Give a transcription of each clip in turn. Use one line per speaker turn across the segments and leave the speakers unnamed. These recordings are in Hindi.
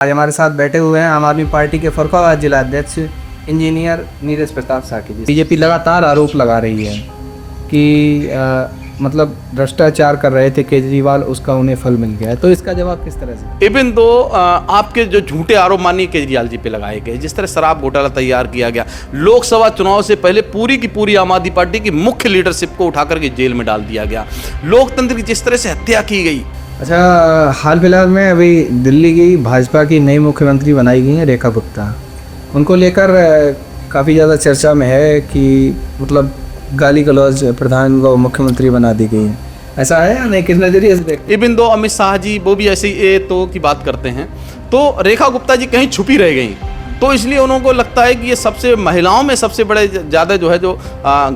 आज हमारे साथ बैठे हुए हैं आम आदमी पार्टी के फर्रुखाबाद जिला अध्यक्ष इंजीनियर नीरज प्रताप साकी जी। बीजेपी लगातार आरोप लगा रही है कि मतलब भ्रष्टाचार कर रहे थे केजरीवाल, उसका उन्हें फल मिल गया है, तो इसका जवाब किस तरह से?
इवन दो आपके जो झूठे आरोप माननीय केजरीवाल जी पे लगाए गए, जिस तरह शराब घोटाला तैयार किया गया, लोकसभा चुनाव से पहले पूरी की पूरी आम आदमी पार्टी की मुख्य लीडरशिप को उठाकर के जेल में डाल दिया गया, लोकतंत्र की जिस तरह से हत्या की गई।
अच्छा, हाल फिलहाल में अभी दिल्ली की भाजपा की नई मुख्यमंत्री बनाई गई हैं रेखा गुप्ता, उनको लेकर काफ़ी ज़्यादा चर्चा में है कि मतलब गाली गलौज प्रधान को मुख्यमंत्री बना दी गई है, ऐसा है या नहीं? किस नजरिए से देखते?
इवन दो अमित शाह जी वो भी ऐसे ही तो की बात करते हैं, तो रेखा गुप्ता जी कहीं छुपी रह गई, तो इसलिए उनको लगता है कि ये सबसे महिलाओं में सबसे बड़े ज़्यादा जो है जो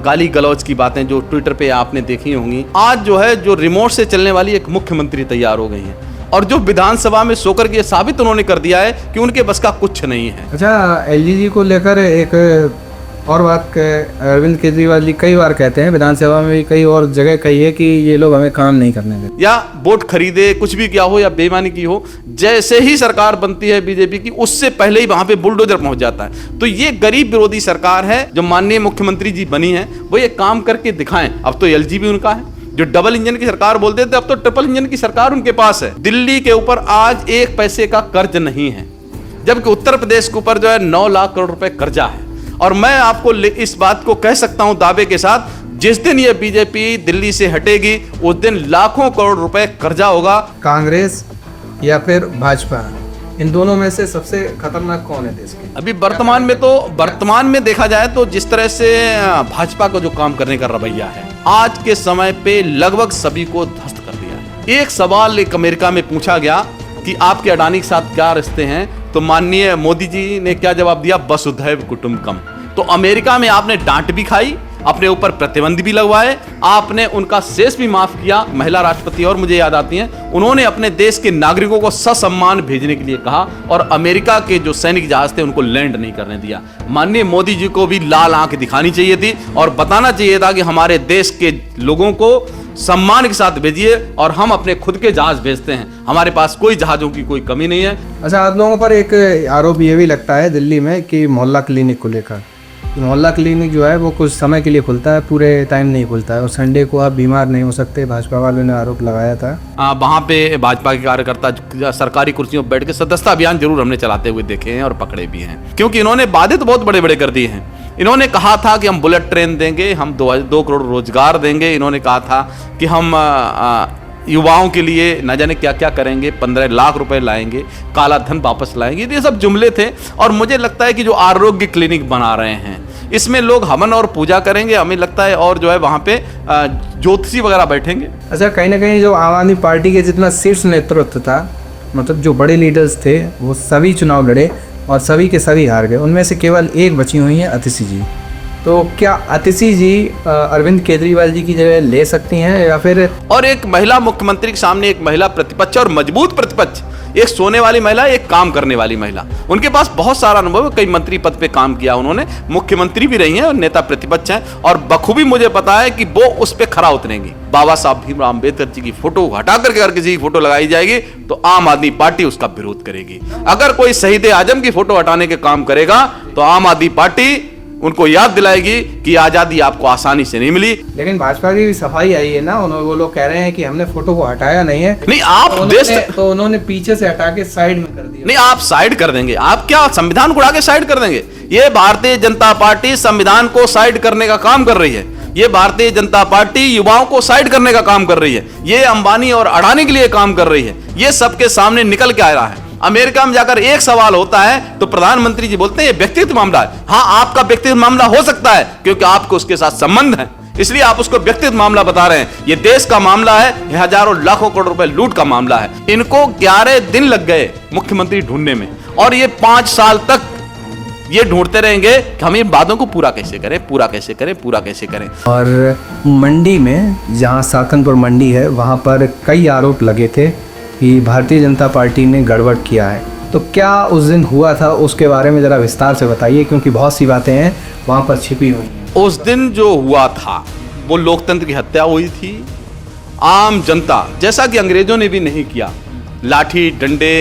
गाली गलौज की बातें जो ट्विटर पे आपने देखी होंगी, आज जो है जो रिमोट से चलने वाली एक मुख्यमंत्री तैयार हो गई हैं, और जो विधानसभा में सोकर के साबित उन्होंने कर दिया है कि उनके बस का कुछ नहीं है।
अच्छा, एलजीजी को लेकर एक और बात अरविंद केजरीवाल जी कई बार कहते हैं, विधानसभा में भी कई और जगह कही है कि ये लोग हमें काम नहीं करने देते,
या वोट खरीदे, कुछ भी किया हो या बेईमानी की हो, जैसे ही सरकार बनती है बीजेपी की उससे पहले ही वहां पे बुलडोजर पहुंच जाता है। तो ये गरीब विरोधी सरकार है जो माननीय मुख्यमंत्री जी बनी है, वो ये काम करके दिखाएं। अब तो एलजी भी उनका है, जो डबल इंजन की सरकार बोलते थे अब तो ट्रिपल इंजन की सरकार उनके पास है। दिल्ली के ऊपर आज 1 पैसे का कर्ज नहीं है, जबकि उत्तर प्रदेश के ऊपर जो है 9 लाख करोड़ रुपए कर्जा है। और मैं आपको इस बात को कह सकता हूं दावे के साथ, जिस दिन ये बीजेपी दिल्ली से हटेगी उस दिन लाखों करोड़ रुपए कर्जा होगा।
कांग्रेस या फिर भाजपा, इन दोनों में से सबसे खतरनाक कौन है देश के?
अभी वर्तमान में देखा जाए तो जिस तरह से भाजपा का जो काम करने का रवैया है, आज के समय पे लगभग सभी को ध्वस्त कर दिया है। एक सवाल एक अमेरिका में पूछा गया कि आपके अडानी के साथ क्या रिश्ते हैं, तो माननीय मोदी जी ने क्या जवाब दिया? वसुधैव कुटुंबकम। तो अमेरिका में आपने डांट भी खाई, अपने ऊपर प्रतिबंध भी लगवाए, आपने उनका शेष भी माफ किया। महिला राष्ट्रपति और मुझे याद आती हैं, उन्होंने अपने देश के नागरिकों को ससम्मान भेजने के लिए कहा, और अमेरिका के जो सैनिक जहाज थे उनको लैंड नहीं करने दिया। माननीय मोदी जी को भी लाल आंख दिखानी चाहिए थी और बताना चाहिए था कि हमारे देश के लोगों को सम्मान के साथ भेजिए, और हम अपने खुद के जहाज भेजते हैं, हमारे पास कोई जहाजों की कोई कमी नहीं है।
अच्छा, आप लोगों पर एक आरोप ये भी लगता है दिल्ली में कि मोहल्ला क्लिनिक को लेकर, मोहल्ला क्लिनिक जो है वो कुछ समय के लिए खुलता है, पूरे टाइम नहीं खुलता है, और संडे को आप बीमार नहीं हो सकते, भाजपा वालों ने आरोप लगाया था।
वहाँ पे भाजपा के कार्यकर्ता सरकारी कुर्सियों पर बैठ के सदस्यता अभियान जरूर हमने चलाते हुए देखे हैं और पकड़े भी हैं, क्योंकि इन्होंने वादे तो बहुत बड़े बड़े कर दिए हैं। इन्होंने कहा था कि हम बुलेट ट्रेन देंगे, हम 2 करोड़ रोजगार देंगे, इन्होंने कहा था कि हम युवाओं के लिए न जाने क्या क्या करेंगे, 15 लाख रुपए लाएंगे, काला धन वापस लाएंगे, ये सब जुमले थे। और मुझे लगता है कि जो आरोग्य क्लिनिक बना रहे हैं इसमें लोग हवन और पूजा करेंगे, हमें लगता है, और जो है वहाँ पे ज्योतिषी वगैरह बैठेंगे।
अच्छा, कहीं ना कहीं जो आम आदमी पार्टी के जितना शीर्ष नेतृत्व था, मतलब जो बड़े लीडर्स थे, वो सभी चुनाव लड़े और सभी के सभी हार गए, उनमें से केवल एक बची हुई है अतिशी जी। तो क्या अतिशी जी अरविंद केजरीवाल जी की जगह ले सकती हैं या फिर? और
एक महिला मुख्यमंत्री के सामने एक महिला प्रतिपक्ष और मजबूत प्रतिपक्ष, एक सोने वाली महिला, एक काम करने वाली महिला, उनके पास बहुत सारा अनुभव है, कई मंत्री पद पे काम किया उन्होंने, मुख्यमंत्री भी रही हैं और नेता प्रतिपक्ष हैं, और बखूबी मुझे पता है कि वो उस पे खरा उतरेंगी। बाबा साहब भीमराव अम्बेडकर जी की फोटो हटा करके अगर किसी की फोटो लगाई जाएगी तो आम आदमी पार्टी उसका विरोध करेगी। अगर कोई शहीद आजम की फोटो हटाने के काम करेगा तो आम आदमी पार्टी उनको याद दिलाएगी कि आजादी आपको आसानी से नहीं मिली।
लेकिन भाजपा की भी सफाई आई है ना, वो लोग कह रहे हैं कि हमने फोटो को हटाया नहीं है।
नहीं, आप
तो उन्होंने पीछे से हटा के साइड में कर दिया।
नहीं, आप साइड कर देंगे, आप क्या संविधान को उड़ा के साइड कर देंगे? ये भारतीय जनता पार्टी संविधान को साइड करने का काम कर रही है, ये भारतीय जनता पार्टी युवाओं को साइड करने का काम कर रही है, ये अंबानी और अडानी के लिए काम कर रही है, ये सबके सामने निकल के आ रहा है। अमेरिका में जाकर एक सवाल होता है तो प्रधानमंत्री जी बोलते हैं ये व्यक्तिगत मामला है। हाँ, आपका व्यक्तिगत मामला हो सकता है क्योंकि आपको उसके साथ संबंध है, इसलिए आप उसको व्यक्तिगत मामला बता रहे हैं। ये देश का मामला है, ये हजारों लाखों करोड़ रुपए लूट का मामला है। इनको 11 दिन लग गए मुख्यमंत्री ढूंढने में, और ये 5 साल तक ये ढूंढते रहेंगे कि हम इन वादों को पूरा कैसे करें, पूरा कैसे करें, पूरा कैसे करें।
और मंडी में, जहाँ साकनपुर मंडी है, वहाँ पर कई आरोप लगे थे कि भारतीय जनता पार्टी ने गड़बड़ किया है, तो क्या उस दिन हुआ था उसके बारे में ज़रा विस्तार से बताइए, क्योंकि बहुत सी बातें हैं वहाँ पर छिपी हुई हैं।
उस दिन जो हुआ था वो लोकतंत्र की हत्या हुई थी। आम जनता, जैसा कि अंग्रेजों ने भी नहीं किया, लाठी डंडे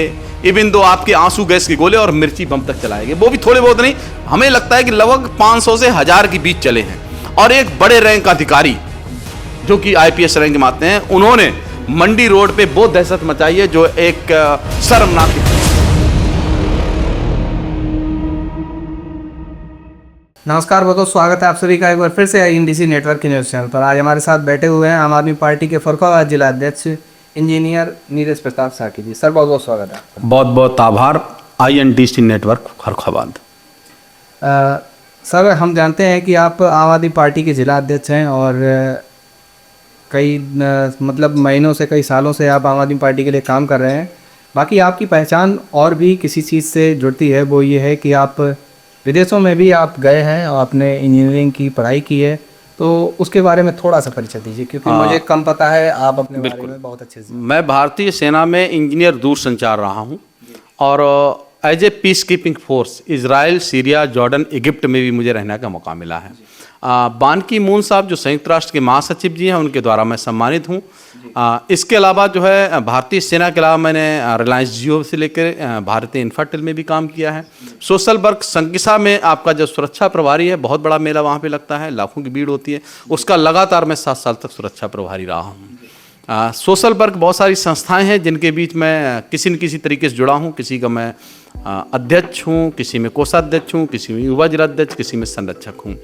इवन दो आपके आंसू गैस के गोले और मिर्ची बम तक चलाए गए, वो भी थोड़े बहुत नहीं, हमें लगता है कि लगभग 500 से 1000 के बीच चले हैं। और एक बड़े रैंक अधिकारी जो कि आईपीएस रैंक में आते हैं, उन्होंने मंडी रोड पे वो दहशत मचाई है जो एक शर्मनाक है।
नमस्कार, बहुत बहुत स्वागत है आप सभी का एक बार फिर से INDC नेटवर्क के न्यूज़ चैनल पर। आज हमारे साथ बैठे हुए हैं आम आदमी पार्टी के फर्रुखाबाद जिला अध्यक्ष इंजीनियर नीरज प्रताप साकी जी। सर, बहुत बहुत स्वागत है।
बहुत बहुत आभार INDC नेटवर्क फर्रुखाबाद।
सर, हम जानते हैं कि आप आम आदमी पार्टी के जिला अध्यक्ष हैं और कई मतलब महीनों से, कई सालों से आप आम आदमी पार्टी के लिए काम कर रहे हैं। बाकी आपकी पहचान और भी किसी चीज़ से जुड़ती है, वो ये है कि आप विदेशों में भी आप गए हैं और आपने इंजीनियरिंग की पढ़ाई की है, तो उसके बारे में थोड़ा सा परिचय दीजिए, क्योंकि मुझे कम पता है, आप अपने बारे में बहुत अच्छे से।
मैं भारतीय सेना में इंजीनियर दूरसंचार रहा हूं और as a peacekeeping force Israel, Syria, Jordan, Egypt में भी मुझे रहने का मौका मिला है। बान की मून साहब जो संयुक्त राष्ट्र के महासचिव जी हैं, उनके द्वारा मैं सम्मानित हूं। इसके अलावा जो है भारतीय सेना के अलावा मैंने रिलायंस जियो से लेकर भारतीय इन्फाटेल में भी काम किया है। सोशल वर्क संकिसा में आपका जो सुरक्षा प्रभारी है, बहुत बड़ा मेला वहाँ पे लगता है, लाखों की भीड़ होती है, उसका लगातार मैं 7 साल तक सुरक्षा प्रभारी रहा हूँ। सोशल वर्क बहुत सारी संस्थाएं हैं जिनके बीच मैं किसी न किसी तरीके से जुड़ा हूँ। किसी का मैं अध्यक्ष हूँ, किसी में कोषाध्यक्ष हूँ, किसी में युवा जिलाध्यक्ष, किसी में संरक्षक हूँ।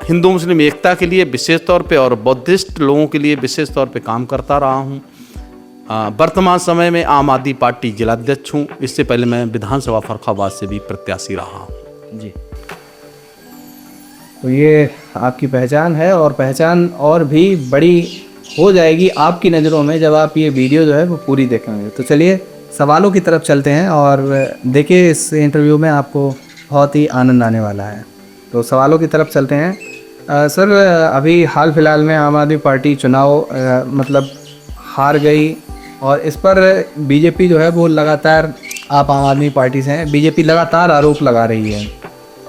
हिंदू मुस्लिम एकता के लिए विशेष तौर पे और बौद्धिस्ट लोगों के लिए विशेष तौर पे काम करता रहा हूँ। वर्तमान समय में आम आदमी पार्टी जिलाध्यक्ष हूँ। इससे पहले मैं विधानसभा फर्रुखाबाद से भी प्रत्याशी रहा हूँ जी।
तो ये आपकी पहचान है और पहचान और भी बड़ी हो जाएगी आपकी नज़रों में जब आप ये वीडियो जो है वो पूरी देखेंगे। तो चलिए सवालों की तरफ चलते हैं और देखिए इस इंटरव्यू में आपको बहुत ही आनंद आने वाला है। तो सवालों की तरफ चलते हैं। सर, अभी हाल फिलहाल में आम आदमी पार्टी चुनाव मतलब हार गई और इस पर बीजेपी जो है वो लगातार, आप आम आदमी पार्टी से हैं, बीजेपी लगातार आरोप लगा रही है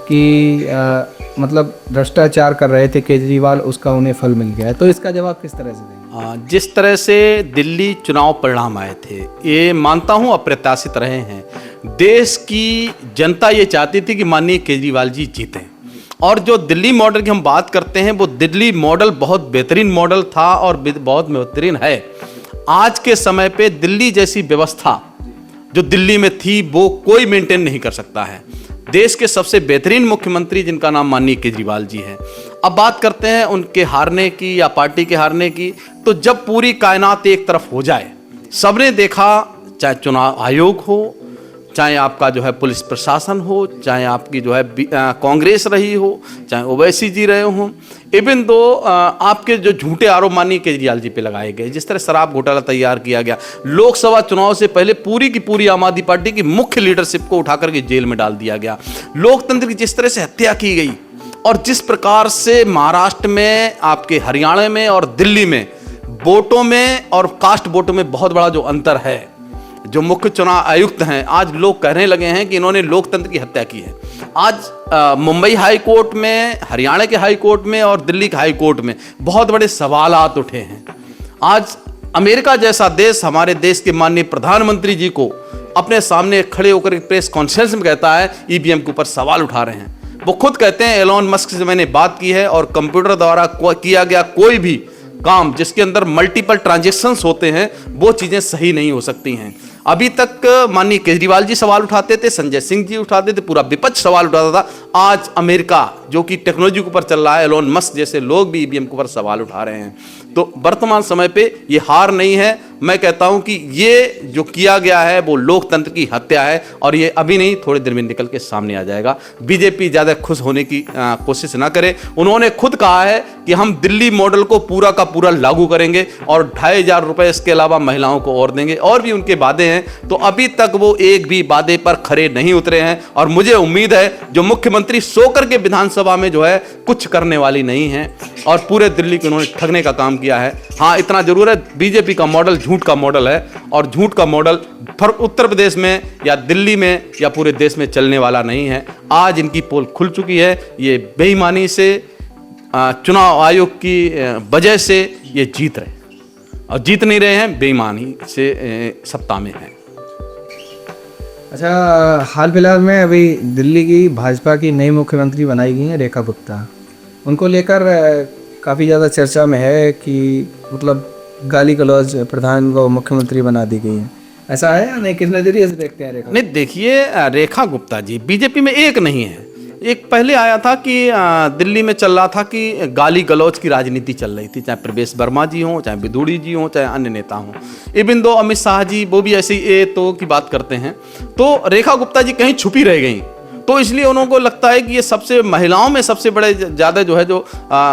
कि मतलब भ्रष्टाचार कर रहे थे केजरीवाल, उसका उन्हें फल मिल गया है। तो इसका जवाब किस तरह से देंगे?
जिस तरह से दिल्ली चुनाव परिणाम आए थे, ये मानता हूँ अप्रत्याशित रहे हैं। देश की जनता ये चाहती थी कि माननीय केजरीवाल जी जीतें, और जो दिल्ली मॉडल की हम बात करते हैं, वो दिल्ली मॉडल बहुत बेहतरीन मॉडल था और बहुत बेहतरीन है। आज के समय पे दिल्ली जैसी व्यवस्था जो दिल्ली में थी वो कोई मेंटेन नहीं कर सकता है। देश के सबसे बेहतरीन मुख्यमंत्री जिनका नाम माननीय केजरीवाल जी है। अब बात करते हैं उनके हारने की या पार्टी के हारने की, तो जब पूरी कायनात एक तरफ हो जाए, सबने देखा, चाहे चुनाव आयोग हो, चाहे आपका जो है पुलिस प्रशासन हो, चाहे आपकी जो है कांग्रेस रही हो, चाहे ओवैसी जी रहे हों, इवन दो आपके जो झूठे आरोप माननीय केजरीवाल जी पे लगाए गए, जिस तरह शराब घोटाला तैयार किया गया, लोकसभा चुनाव से पहले पूरी की पूरी आम आदमी पार्टी की मुख्य लीडरशिप को उठा करके जेल में डाल दिया गया, लोकतंत्र की जिस तरह से हत्या की गई, और जिस प्रकार से महाराष्ट्र में, आपके हरियाणा में और दिल्ली में वोटों में और कास्ट वोटों में बहुत बड़ा जो अंतर है, जो मुख्य चुनाव आयुक्त हैं, आज लोग कहने लगे हैं कि इन्होंने लोकतंत्र की हत्या की है। आज मुंबई हाई कोर्ट में, हरियाणा के हाई कोर्ट में और दिल्ली के हाई कोर्ट में बहुत बड़े सवालात उठे हैं। आज अमेरिका जैसा देश हमारे देश के माननीय प्रधानमंत्री जी को अपने सामने खड़े होकर प्रेस कॉन्फ्रेंस में कहता है ईवीएम के ऊपर सवाल उठा रहे हैं। वो खुद कहते हैं एलोन मस्क से मैंने बात की है और कंप्यूटर द्वारा किया गया कोई भी काम जिसके अंदर मल्टीपल ट्रांजैक्शंस होते हैं, वो चीजें सही नहीं हो सकती हैं। अभी तक माननीय केजरीवाल जी सवाल उठाते थे, संजय सिंह जी उठाते थे, पूरा विपक्ष सवाल उठाता था। आज अमेरिका जो कि टेक्नोलॉजी के ऊपर चल रहा है, एलोन मस्क जैसे लोग भी ईवीएम के ऊपर सवाल उठा रहे हैं। तो वर्तमान समय पे ये हार नहीं है, मैं कहता हूं कि ये जो किया गया है वो लोकतंत्र की हत्या है, और ये अभी नहीं थोड़ी देर में निकल के सामने आ जाएगा। बीजेपी ज्यादा खुश होने की कोशिश ना करे। उन्होंने खुद कहा है कि हम दिल्ली मॉडल को पूरा का पूरा लागू करेंगे और 2500 रुपए इसके अलावा महिलाओं को और देंगे, और भी उनके वादे हैं। तो अभी तक वो एक भी वादे पर खरे नहीं उतरे हैं, और मुझे उम्मीद है जो मुख्यमंत्री सो करके विधानसभा में जो है कुछ करने वाली नहीं है, और पूरे दिल्ली को उन्होंने ठगने का काम किया है। हाँ, इतना जरूर है, बीजेपी का मॉडल झूठ का मॉडल है, और झूठ का मॉडल उत्तर प्रदेश में या दिल्ली में या पूरे देश में चलने वाला नहीं है। आज इनकी पोल खुल चुकी है। ये बेईमानी से, चुनाव आयोग की वजह से ये जीत रहे, और जीत नहीं रहे हैं, बेईमानी से सत्ता में है।
अच्छा, हाल फिलहाल में अभी दिल्ली की भाजपा की नई मुख्यमंत्री बनाई गई हैं रेखा गुप्ता। उनको लेकर काफ़ी ज़्यादा चर्चा में है कि मतलब गाली गलौज प्रधान को मुख्यमंत्री बना दी गई है। ऐसा है या नहीं, किस नज़रिए से देखते हैं रेखा?
नहीं, देखिए रेखा गुप्ता जी बीजेपी में एक नहीं है। एक पहले आया था कि दिल्ली में चल रहा था कि गाली गलौज की राजनीति चल रही थी, चाहे प्रवेश वर्मा जी हों, चाहे विदुड़ी जी हों, चाहे अन्य नेता हों। इवन दो अमित शाह जी वो भी ऐसे ही तो की बात करते हैं, तो रेखा गुप्ता जी कहीं छुपी रह गई। तो इसलिए उनको लगता है कि ये सबसे महिलाओं में सबसे बड़े ज़्यादा जो है जो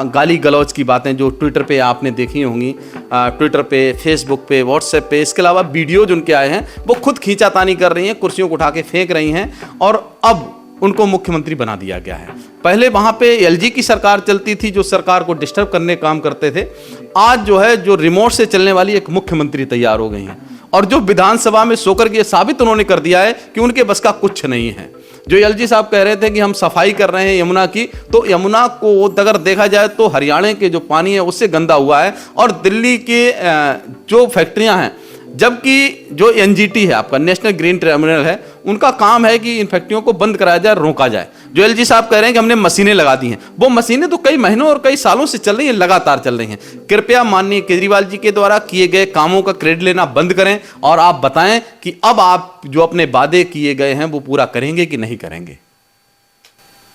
गाली गलौज की बातें जो ट्विटर पे आपने देखी होंगी, ट्विटर पे, फेसबुक पे, व्हाट्सएप पे, इसके अलावा वीडियो जो उनके आए हैं वो खुद खींचातानी कर रही हैं, कुर्सियों को उठा के फेंक रही हैं और अब उनको मुख्यमंत्री बना दिया गया है। पहले वहां पे एलजी की सरकार चलती थी जो सरकार को डिस्टर्ब करने काम करते थे। आज जो है जो रिमोट से चलने वाली एक मुख्यमंत्री तैयार हो गई हैं और जो विधानसभा में सोकर के साबित उन्होंने कर दिया है कि उनके बस का कुछ नहीं है। जो एलजी साहब कह रहे थे कि हम सफाई कर रहे हैं यमुना की, तो यमुना को अगर देखा जाए तो हरियाणा के जो पानी है उससे गंदा हुआ है और दिल्ली के जो फैक्ट्रियां हैं, जबकि जो एनजीटी है आपका नेशनल ग्रीन ट्रिब्यूनल है, उनका काम है कि इन फैक्ट्रियों को बंद कराया जाए, रोका जाए। जो एलजी साहब कह रहे हैं कि हमने मशीनें लगा दी हैं, वो मशीनें तो कई महीनों और कई सालों से चल रही हैं, लगातार चल रही हैं। कृपया माननीय केजरीवाल जी के द्वारा किए गए कामों का क्रेडिट लेना बंद करें और आप बताएं कि अब आप जो अपने वादे किए गए हैं वो पूरा करेंगे कि नहीं करेंगे।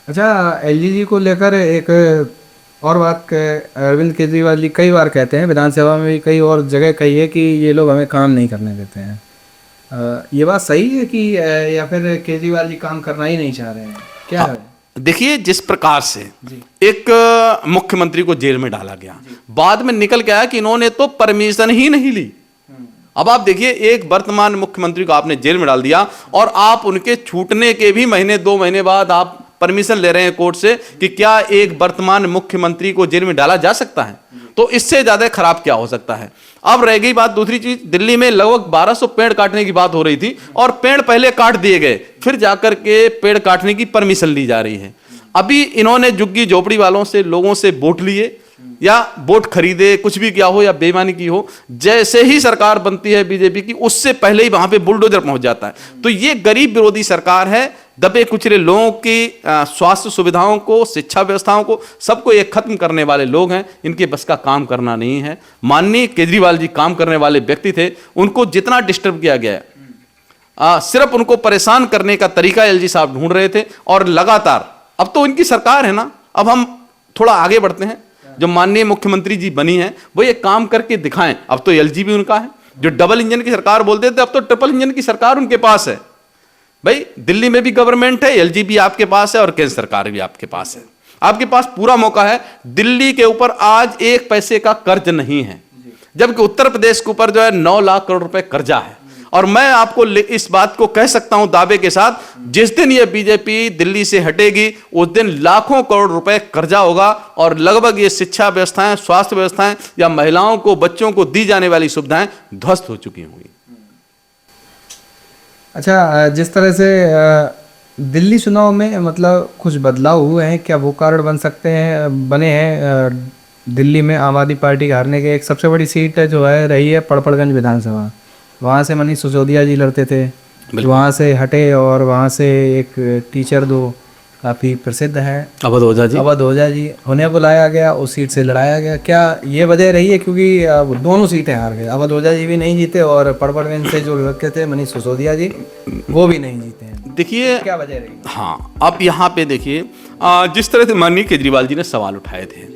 अच्छा, एलजी जी को लेकर एक और बात अरविंद केजरीवाल जी कई बार कहते हैं, विधानसभा में भी कई और जगह कही है कि ये लोग हमें काम नहीं करने देते हैं। ये बात सही है कि या फिर केजरीवाल जी काम करना ही नहीं चाह रहे हैं, क्या है?
देखिए, जिस प्रकार से एक मुख्यमंत्री को जेल में डाला गया, बाद में निकल के आया कि इन्होंने तो परमिशन ही नहीं ली। अब आप देखिए, एक वर्तमान मुख्यमंत्री को आपने जेल में डाल दिया और आप उनके छूटने के भी महीने 2 महीने बाद आप परमिशन ले रहे हैं कोर्ट से कि क्या एक वर्तमान मुख्यमंत्री को जेल में डाला जा सकता है? तो इससे ज्यादा खराब क्या हो सकता है? अब रह गई बात दूसरी चीज, दिल्ली में लगभग 1200 पेड़ काटने की बात हो रही थी और पेड़ पहले काट दिए गए, फिर जाकर के पेड़ काटने की परमिशन ली जा रही है। अभी इन्होंने झुग्गी झोपड़ी वालों से, लोगों से वोट लिए या वोट खरीदे, कुछ भी किया हो या बेईमानी की हो, जैसे ही सरकार बनती है बीजेपी की, उससे पहले ही वहां पे बुलडोजर पहुंच जाता है। तो ये गरीब विरोधी सरकार है, दबे कुचले लोगों की स्वास्थ्य सुविधाओं को, शिक्षा व्यवस्थाओं को, सबको एक खत्म करने वाले लोग हैं। इनके बस का काम करना नहीं है। माननीय केजरीवाल जी काम करने वाले व्यक्ति थे, उनको जितना डिस्टर्ब किया गया है, सिर्फ उनको परेशान करने का तरीका एलजी साहब ढूंढ रहे थे और लगातार, अब तो इनकी सरकार है ना, अब हम थोड़ा आगे बढ़ते हैं। जो माननीय मुख्यमंत्री जी बनी है वो ये काम करके दिखाएं। अब तो एलजी भी उनका है, जो डबल इंजन की सरकार बोलते थे अब तो ट्रिपल इंजन की सरकार उनके पास है। भाई, दिल्ली में भी गवर्नमेंट है, एलजी भी आपके पास है और केंद्र सरकार भी आपके पास है। आपके पास पूरा मौका है। दिल्ली के ऊपर आज 1 पैसे का कर्ज नहीं है, जबकि उत्तर प्रदेश के ऊपर जो है 9 लाख करोड़ रुपए कर्जा है। और मैं आपको इस बात को कह सकता हूं दावे के साथ, जिस दिन ये बीजेपी दिल्ली से हटेगी उस दिन लाखों करोड़ रुपए कर्जा होगा और लगभग ये शिक्षा व्यवस्थाएं, स्वास्थ्य व्यवस्थाएं या महिलाओं को, बच्चों को दी जाने वाली सुविधाएं ध्वस्त हो चुकी होंगी।
अच्छा, जिस तरह से दिल्ली चुनाव में मतलब कुछ बदलाव हुए हैं, क्या वो कारण बन सकते हैं, बने हैं? दिल्ली में आम आदमी पार्टी के हारने के एक सबसे बड़ी सीट जो है रही है पड़पड़गंज विधानसभा। वहाँ से मनीष सिसोदिया जी लड़ते थे, वहाँ से हटे और वहाँ से एक टीचर दो काफ़ी प्रसिद्ध है अवध ओझा जी उन्हें बुलाया गया, उस सीट से लड़ाया गया। क्या ये वजह रही है? क्योंकि दोनों सीटें हार गए, अवध ओझा जी भी नहीं जीते और पड़पड़गंज से जो लड़के थे मनीष सिसोदिया जी वो भी नहीं जीते हैं।
देखिए
क्या वजह रही?
हाँ, अब यहाँ पे देखिए, जिस तरह से माननीय केजरीवाल जी ने सवाल उठाए थे,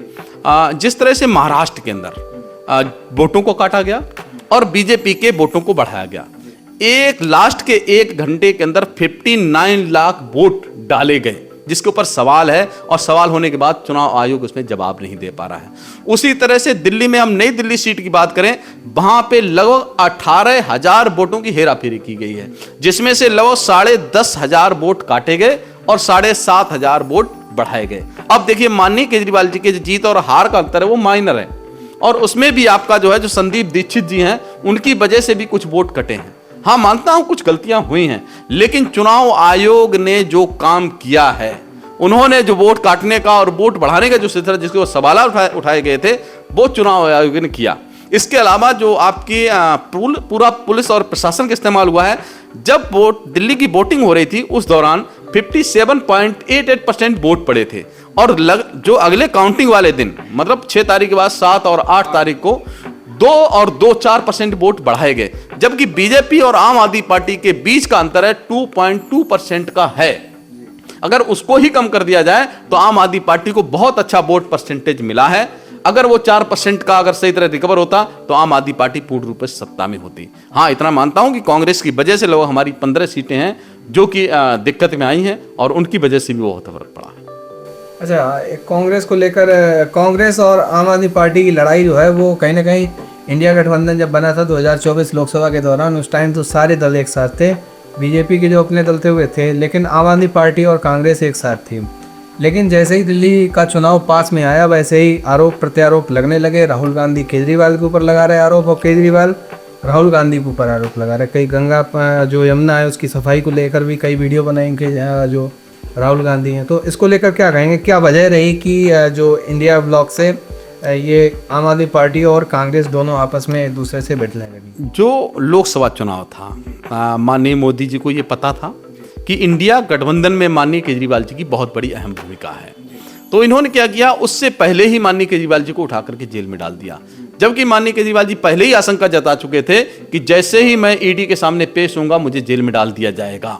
जिस तरह से महाराष्ट्र के अंदर वोटों को काटा गया और बीजेपी के वोटों को बढ़ाया गया, एक लास्ट के 1 घंटे के अंदर 59 लाख वोट डाले गए, जिसके ऊपर सवाल है और सवाल होने के बाद चुनाव आयोग उसमें जवाब नहीं दे पा रहा है। उसी तरह से दिल्ली में, हम नई दिल्ली सीट की बात करें, वहां पे लगभग 18,000 वोटों की हेराफेरी की गई है, जिसमें से लगभग 10,500 वोट काटे गए और 7,500 वोट बढ़ाए गए। अब देखिए, माननीय केजरीवाल जी के जो जीत और हार का अंतर है वो माइनर है और उसमें भी आपका जो है जो संदीप दीक्षित जी हैं उनकी वजह से भी कुछ वोट कटे हैं। हाँ, मानता हूं कुछ गलतियां हुई हैं, लेकिन चुनाव आयोग ने जो काम किया है, उन्होंने जो वोट काटने का और वोट बढ़ाने का जो सिलसिला जिसके सवाल उठाए गए थे वो चुनाव आयोग ने किया। इसके अलावा जो आपकी पूरा पुलिस और प्रशासन का इस्तेमाल हुआ है, जब दिल्ली की वोटिंग हो रही थी उस दौरान 57.88% वोट पड़े थे और जो अगले काउंटिंग वाले दिन मतलब 6 तारीख के बाद 7 और 8 तारीख को 2 और 2-4% वोट बढ़ाए गए, जबकि बीजेपी और आम आदमी पार्टी के बीच का अंतर है 2.2% का है। अगर उसको ही कम कर दिया जाए तो आम आदमी पार्टी को बहुत अच्छा वोट परसेंटेज मिला है। अगर वो 4% का अगर सही तरह रिकवर होता तो आम आदमी पार्टी पूर्ण रूप से सत्ता में होती। हाँ, इतना मानता हूं कि कांग्रेस की वजह से लोग हमारी 15 सीटें हैं जो कि दिक्कत में आई हैं और उनकी वजह से भी बहुत फर्क पड़ा है।
अच्छा, कांग्रेस को लेकर कांग्रेस और आम आदमी पार्टी की लड़ाई जो है वो कहीं ना कहीं इंडिया गठबंधन जब बना था 2024 लोकसभा के दौरान, उस टाइम तो सारे दल एक साथ थे। बीजेपी के जो अपने दल थे हुए थे, लेकिन आम आदमी पार्टी और कांग्रेस एक साथ थी। लेकिन जैसे ही दिल्ली का चुनाव पास में आया वैसे ही आरोप प्रत्यारोप लगने लगे। राहुल गांधी केजरीवाल के ऊपर लगा रहे आरोप और केजरीवाल राहुल गांधी के ऊपर आरोप लगा रहे। कई गंगा जो यमुना है उसकी सफाई को लेकर भी कई वीडियो बनाएंगे जो राहुल गांधी हैं। तो इसको लेकर क्या कहेंगे, क्या वजह रही कि जो इंडिया ब्लॉक से ये आम आदमी पार्टी और कांग्रेस दोनों आपस में एक दूसरे से भिड़ने लगी?
जो लोकसभा चुनाव था, माननीय मोदी जी को ये पता था कि इंडिया गठबंधन में माननीय केजरीवाल जी की बहुत बड़ी अहम भूमिका है, तो इन्होंने क्या किया, उससे पहले ही माननीय केजरीवाल जी को उठा करके जेल में डाल दिया। जबकि माननीय केजरीवाल जी पहले ही आशंका जता चुके थे कि जैसे ही मैं ईडी के सामने पेश होऊंगा मुझे जेल में डाल दिया जाएगा,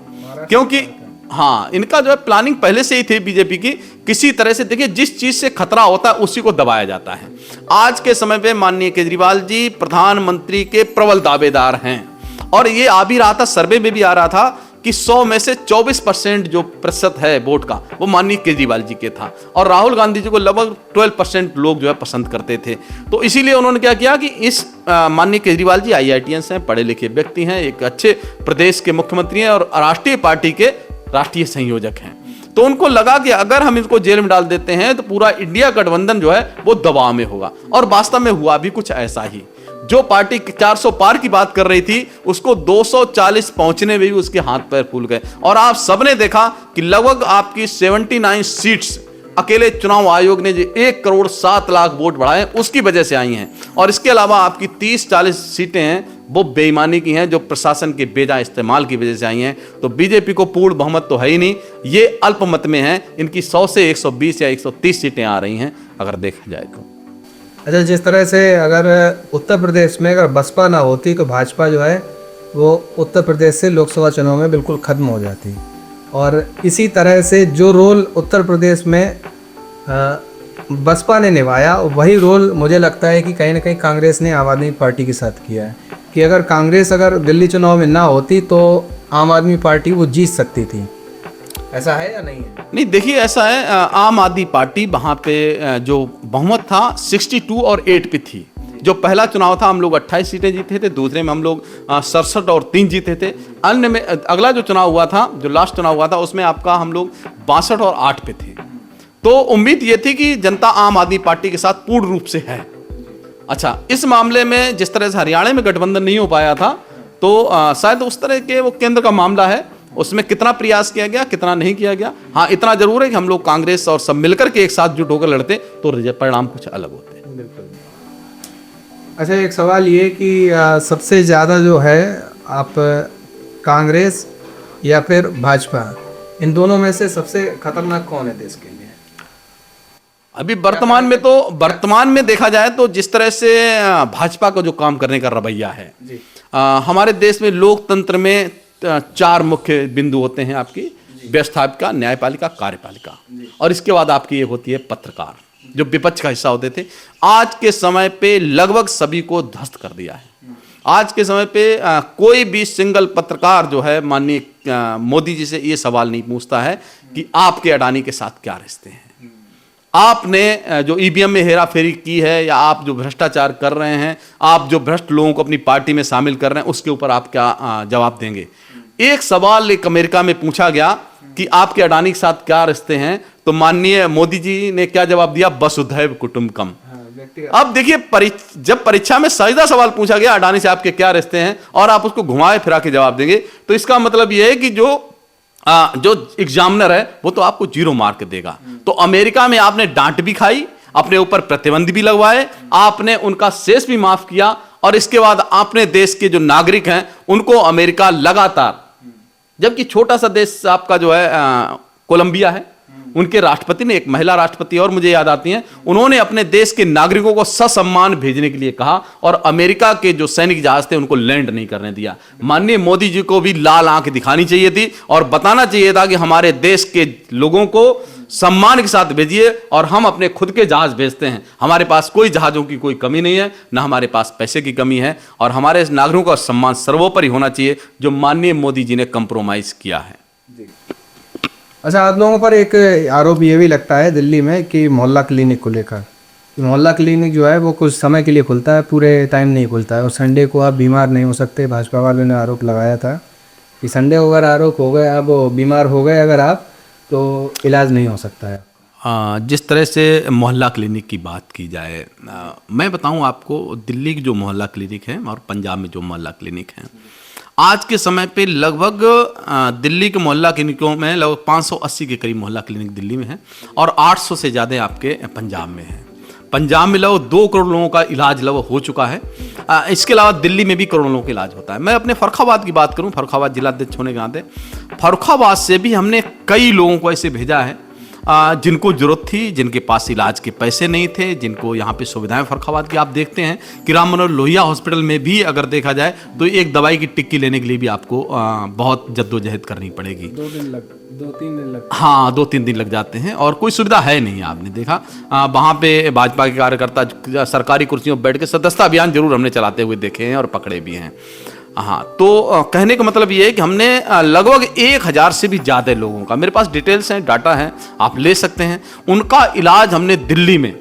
क्योंकि हाँ, इनका जो है प्लानिंग पहले से ही थी बीजेपी की। किसी तरह से देखिए, जिस चीज से खतरा होता है उसी को दबाया जाता है। आज के समय पे माननीय केजरीवाल जी प्रधानमंत्री के प्रबल दावेदार हैं और ये आ भी रहा था, सर्वे में भी आ रहा था कि 100 में से 24% जो प्रतिशत है वोट का वो माननीय केजरीवाल जी के था और राहुल गांधी जी को लगभग 12% लोग जो है पसंद करते थे। तो इसीलिए उन्होंने क्या किया कि इस माननीय केजरीवाल जी IITians हैं, पढ़े लिखे व्यक्ति हैं, एक अच्छे प्रदेश के मुख्यमंत्री हैं और राष्ट्रीय पार्टी के राष्ट्रीय संयोजक हैं। तो उनको लगा कि अगर हम इसको जेल में डाल देते हैं तो पूरा इंडिया गठबंधन जो है वो दबाव में होगा, और वास्तव में हुआ भी कुछ ऐसा ही। जो पार्टी 400 पार की बात कर रही थी उसको 240 पहुंचने में भी उसके हाथ पैर फूल गए। और आप सबने देखा कि लगभग आपकी 79 सीट्स अकेले चुनाव आयोग ने जो 1,07,00,000 वोट बढ़ाए उसकी वजह से आई हैं, और इसके अलावा आपकी 30-40 सीटें हैं वो बेईमानी की हैं जो प्रशासन के बेजा इस्तेमाल की वजह से आई हैं। तो बीजेपी को पूर्ण बहुमत तो है ही नहीं, ये अल्पमत में है, इनकी 100 से 120 या 130 सीटें आ रही हैं अगर देखा जाए तो।
अच्छा, जिस तरह से अगर उत्तर प्रदेश में अगर बसपा ना होती तो भाजपा जो है वो उत्तर प्रदेश से लोकसभा चुनाव में बिल्कुल ख़त्म हो जाती, और इसी तरह से जो रोल उत्तर प्रदेश में बसपा ने निभाया वही रोल मुझे लगता है कि कहीं ना कहीं कांग्रेस ने आम आदमी पार्टी के साथ किया है। कि अगर कांग्रेस अगर दिल्ली चुनाव में ना होती तो आम आदमी पार्टी वो जीत सकती थी, ऐसा है या नहीं है?
नहीं, देखिए ऐसा है, आम आदमी पार्टी वहाँ पे जो बहुमत था 62 और 8 पे थी। जो पहला चुनाव था हम लोग 28 सीटें जीते थे, दूसरे में हम लोग 67 और 3 जीते थे। अन्य में अगला जो चुनाव हुआ था, जो लास्ट चुनाव हुआ था, उसमें आपका हम लोग 62 और 8 पे थे। तो उम्मीद ये थी कि जनता आम आदमी पार्टी के साथ पूर्ण रूप से है। अच्छा, इस मामले में जिस तरह से हरियाणा में गठबंधन नहीं हो पाया था तो शायद उस तरह के वो केंद्र का मामला है, उसमें कितना प्रयास किया गया कितना नहीं किया गया। हाँ, इतना जरूर है कि हम लोग कांग्रेस और सब मिलकर के एक साथ जुट होकर लड़ते तो परिणाम कुछ अलग होते।
बिल्कुल। अच्छा, एक सवाल ये कि सबसे ज़्यादा जो है आप कांग्रेस या फिर भाजपा, इन दोनों में से सबसे खतरनाक कौन है देश के लिए?
अभी वर्तमान में देखा जाए तो जिस तरह से भाजपा का जो काम करने का रवैया है, हमारे देश में लोकतंत्र में 4 मुख्य बिंदु होते हैं आपकी, व्यवस्थापिका, न्यायपालिका, कार्यपालिका, और इसके बाद आपकी एक होती है पत्रकार, जो विपक्ष का हिस्सा होते थे। आज के समय पे लगभग सभी को ध्वस्त कर दिया है। आज के समय पे कोई भी सिंगल पत्रकार जो है माननीय मोदी जी से ये सवाल नहीं पूछता है कि आपके अडानी के साथ क्या रिश्ते हैं, आपने जो ईवीएम में हेरा फेरी की है, या आप जो भ्रष्टाचार कर रहे हैं, आप जो भ्रष्ट लोगों को अपनी पार्टी में शामिल कर रहे हैं, उसके ऊपर आप क्या जवाब देंगे। एक सवाल एक अमेरिका में पूछा गया कि आपके अडानी के साथ क्या रिश्ते हैं, तो माननीय मोदी जी ने क्या जवाब दिया, वसुधैव कुटुंबकम। अब देखिए, जब परीक्षा में सीधा सवाल पूछा गया अडानी से आपके क्या रिश्ते हैं और आप उसको घुमाए फिरा के जवाब देंगे, तो इसका मतलब यह है कि जो एग्जामिनर है वो तो आपको 0 मार्क देगा। तो अमेरिका में आपने डांट भी खाई, अपने ऊपर प्रतिबंध भी लगवाए, आपने उनका शेष भी माफ किया, और इसके बाद अपने देश के जो नागरिक हैं उनको अमेरिका लगातार जबकि छोटा सा देश आपका जो है कोलंबिया है, उनके राष्ट्रपति ने, एक महिला राष्ट्रपति और मुझे याद आती हैं, उन्होंने अपने देश के नागरिकों को ससम्मान भेजने के लिए कहा और अमेरिका के जो सैनिक जहाज थे उनको लैंड नहीं करने दिया। माननीय मोदी जी को भी लाल आंख दिखानी चाहिए थी और बताना चाहिए था कि हमारे देश के लोगों को सम्मान के साथ भेजिए और हम अपने खुद के जहाज भेजते हैं। हमारे पास कोई जहाजों की कोई कमी नहीं है, ना हमारे पास पैसे की कमी है, और हमारे नागरिकों का सम्मान सर्वोपरि होना चाहिए, जो माननीय मोदी जी ने कंप्रोमाइज किया है।
अच्छा, आप लोगों पर एक आरोप ये भी लगता है दिल्ली में कि मोहल्ला क्लिनिक को लेकर, मोहल्ला क्लिनिक जो है वो कुछ समय के लिए खुलता है, पूरे टाइम नहीं खुलता है, और संडे को आप बीमार नहीं हो सकते। भाजपा वालों ने आरोप लगाया था कि संडे को अगर आरोप हो गए, आप बीमार हो गए अगर आप, तो इलाज नहीं हो सकता है।
जिस तरह से मोहल्ला क्लिनिक की बात की जाए, मैं बताऊं आपको, दिल्ली की जो मोहल्ला क्लिनिक है और पंजाब में जो मोहल्ला क्लिनिक है, आज के समय पे लगभग दिल्ली के मोहल्ला क्लिनिकों में लगभग 580 के करीब मोहल्ला क्लिनिक दिल्ली में है और 800 से ज़्यादा आपके पंजाब में है। पंजाब में लगभग 2 करोड़ लोगों का इलाज लगभग हो चुका है। इसके अलावा दिल्ली में भी करोड़ों लोगों का इलाज होता है। मैं अपने फर्रुखाबाद की बात करूं, फर्रुखाबाद जिला अध्यक्ष होने के नाते फर्रुखाबाद से भी हमने कई लोगों को ऐसे भेजा है जिनको जरूरत थी, जिनके पास इलाज के पैसे नहीं थे, जिनको यहाँ पे सुविधाएं फर्रुखाबाद की आप देखते हैं कि राम मनोहर लोहिया हॉस्पिटल में भी अगर देखा जाए तो एक दवाई की टिक्की लेने के लिए भी आपको बहुत जद्दोजहद करनी पड़ेगी।
2-3 दिन लग
हाँ, 2-3 दिन लग जाते हैं और कोई सुविधा है नहीं। आपने देखा वहाँ पे भाजपा के कार्यकर्ता सरकारी कुर्सियों पर बैठ के सदस्यता अभियान जरूर हमने चलाते हुए देखे हैं और पकड़े भी हैं। हाँ, तो कहने का मतलब ये है कि हमने लगभग 1000 से भी ज़्यादा लोगों का, मेरे पास डिटेल्स हैं, डाटा है, आप ले सकते हैं, उनका इलाज हमने दिल्ली में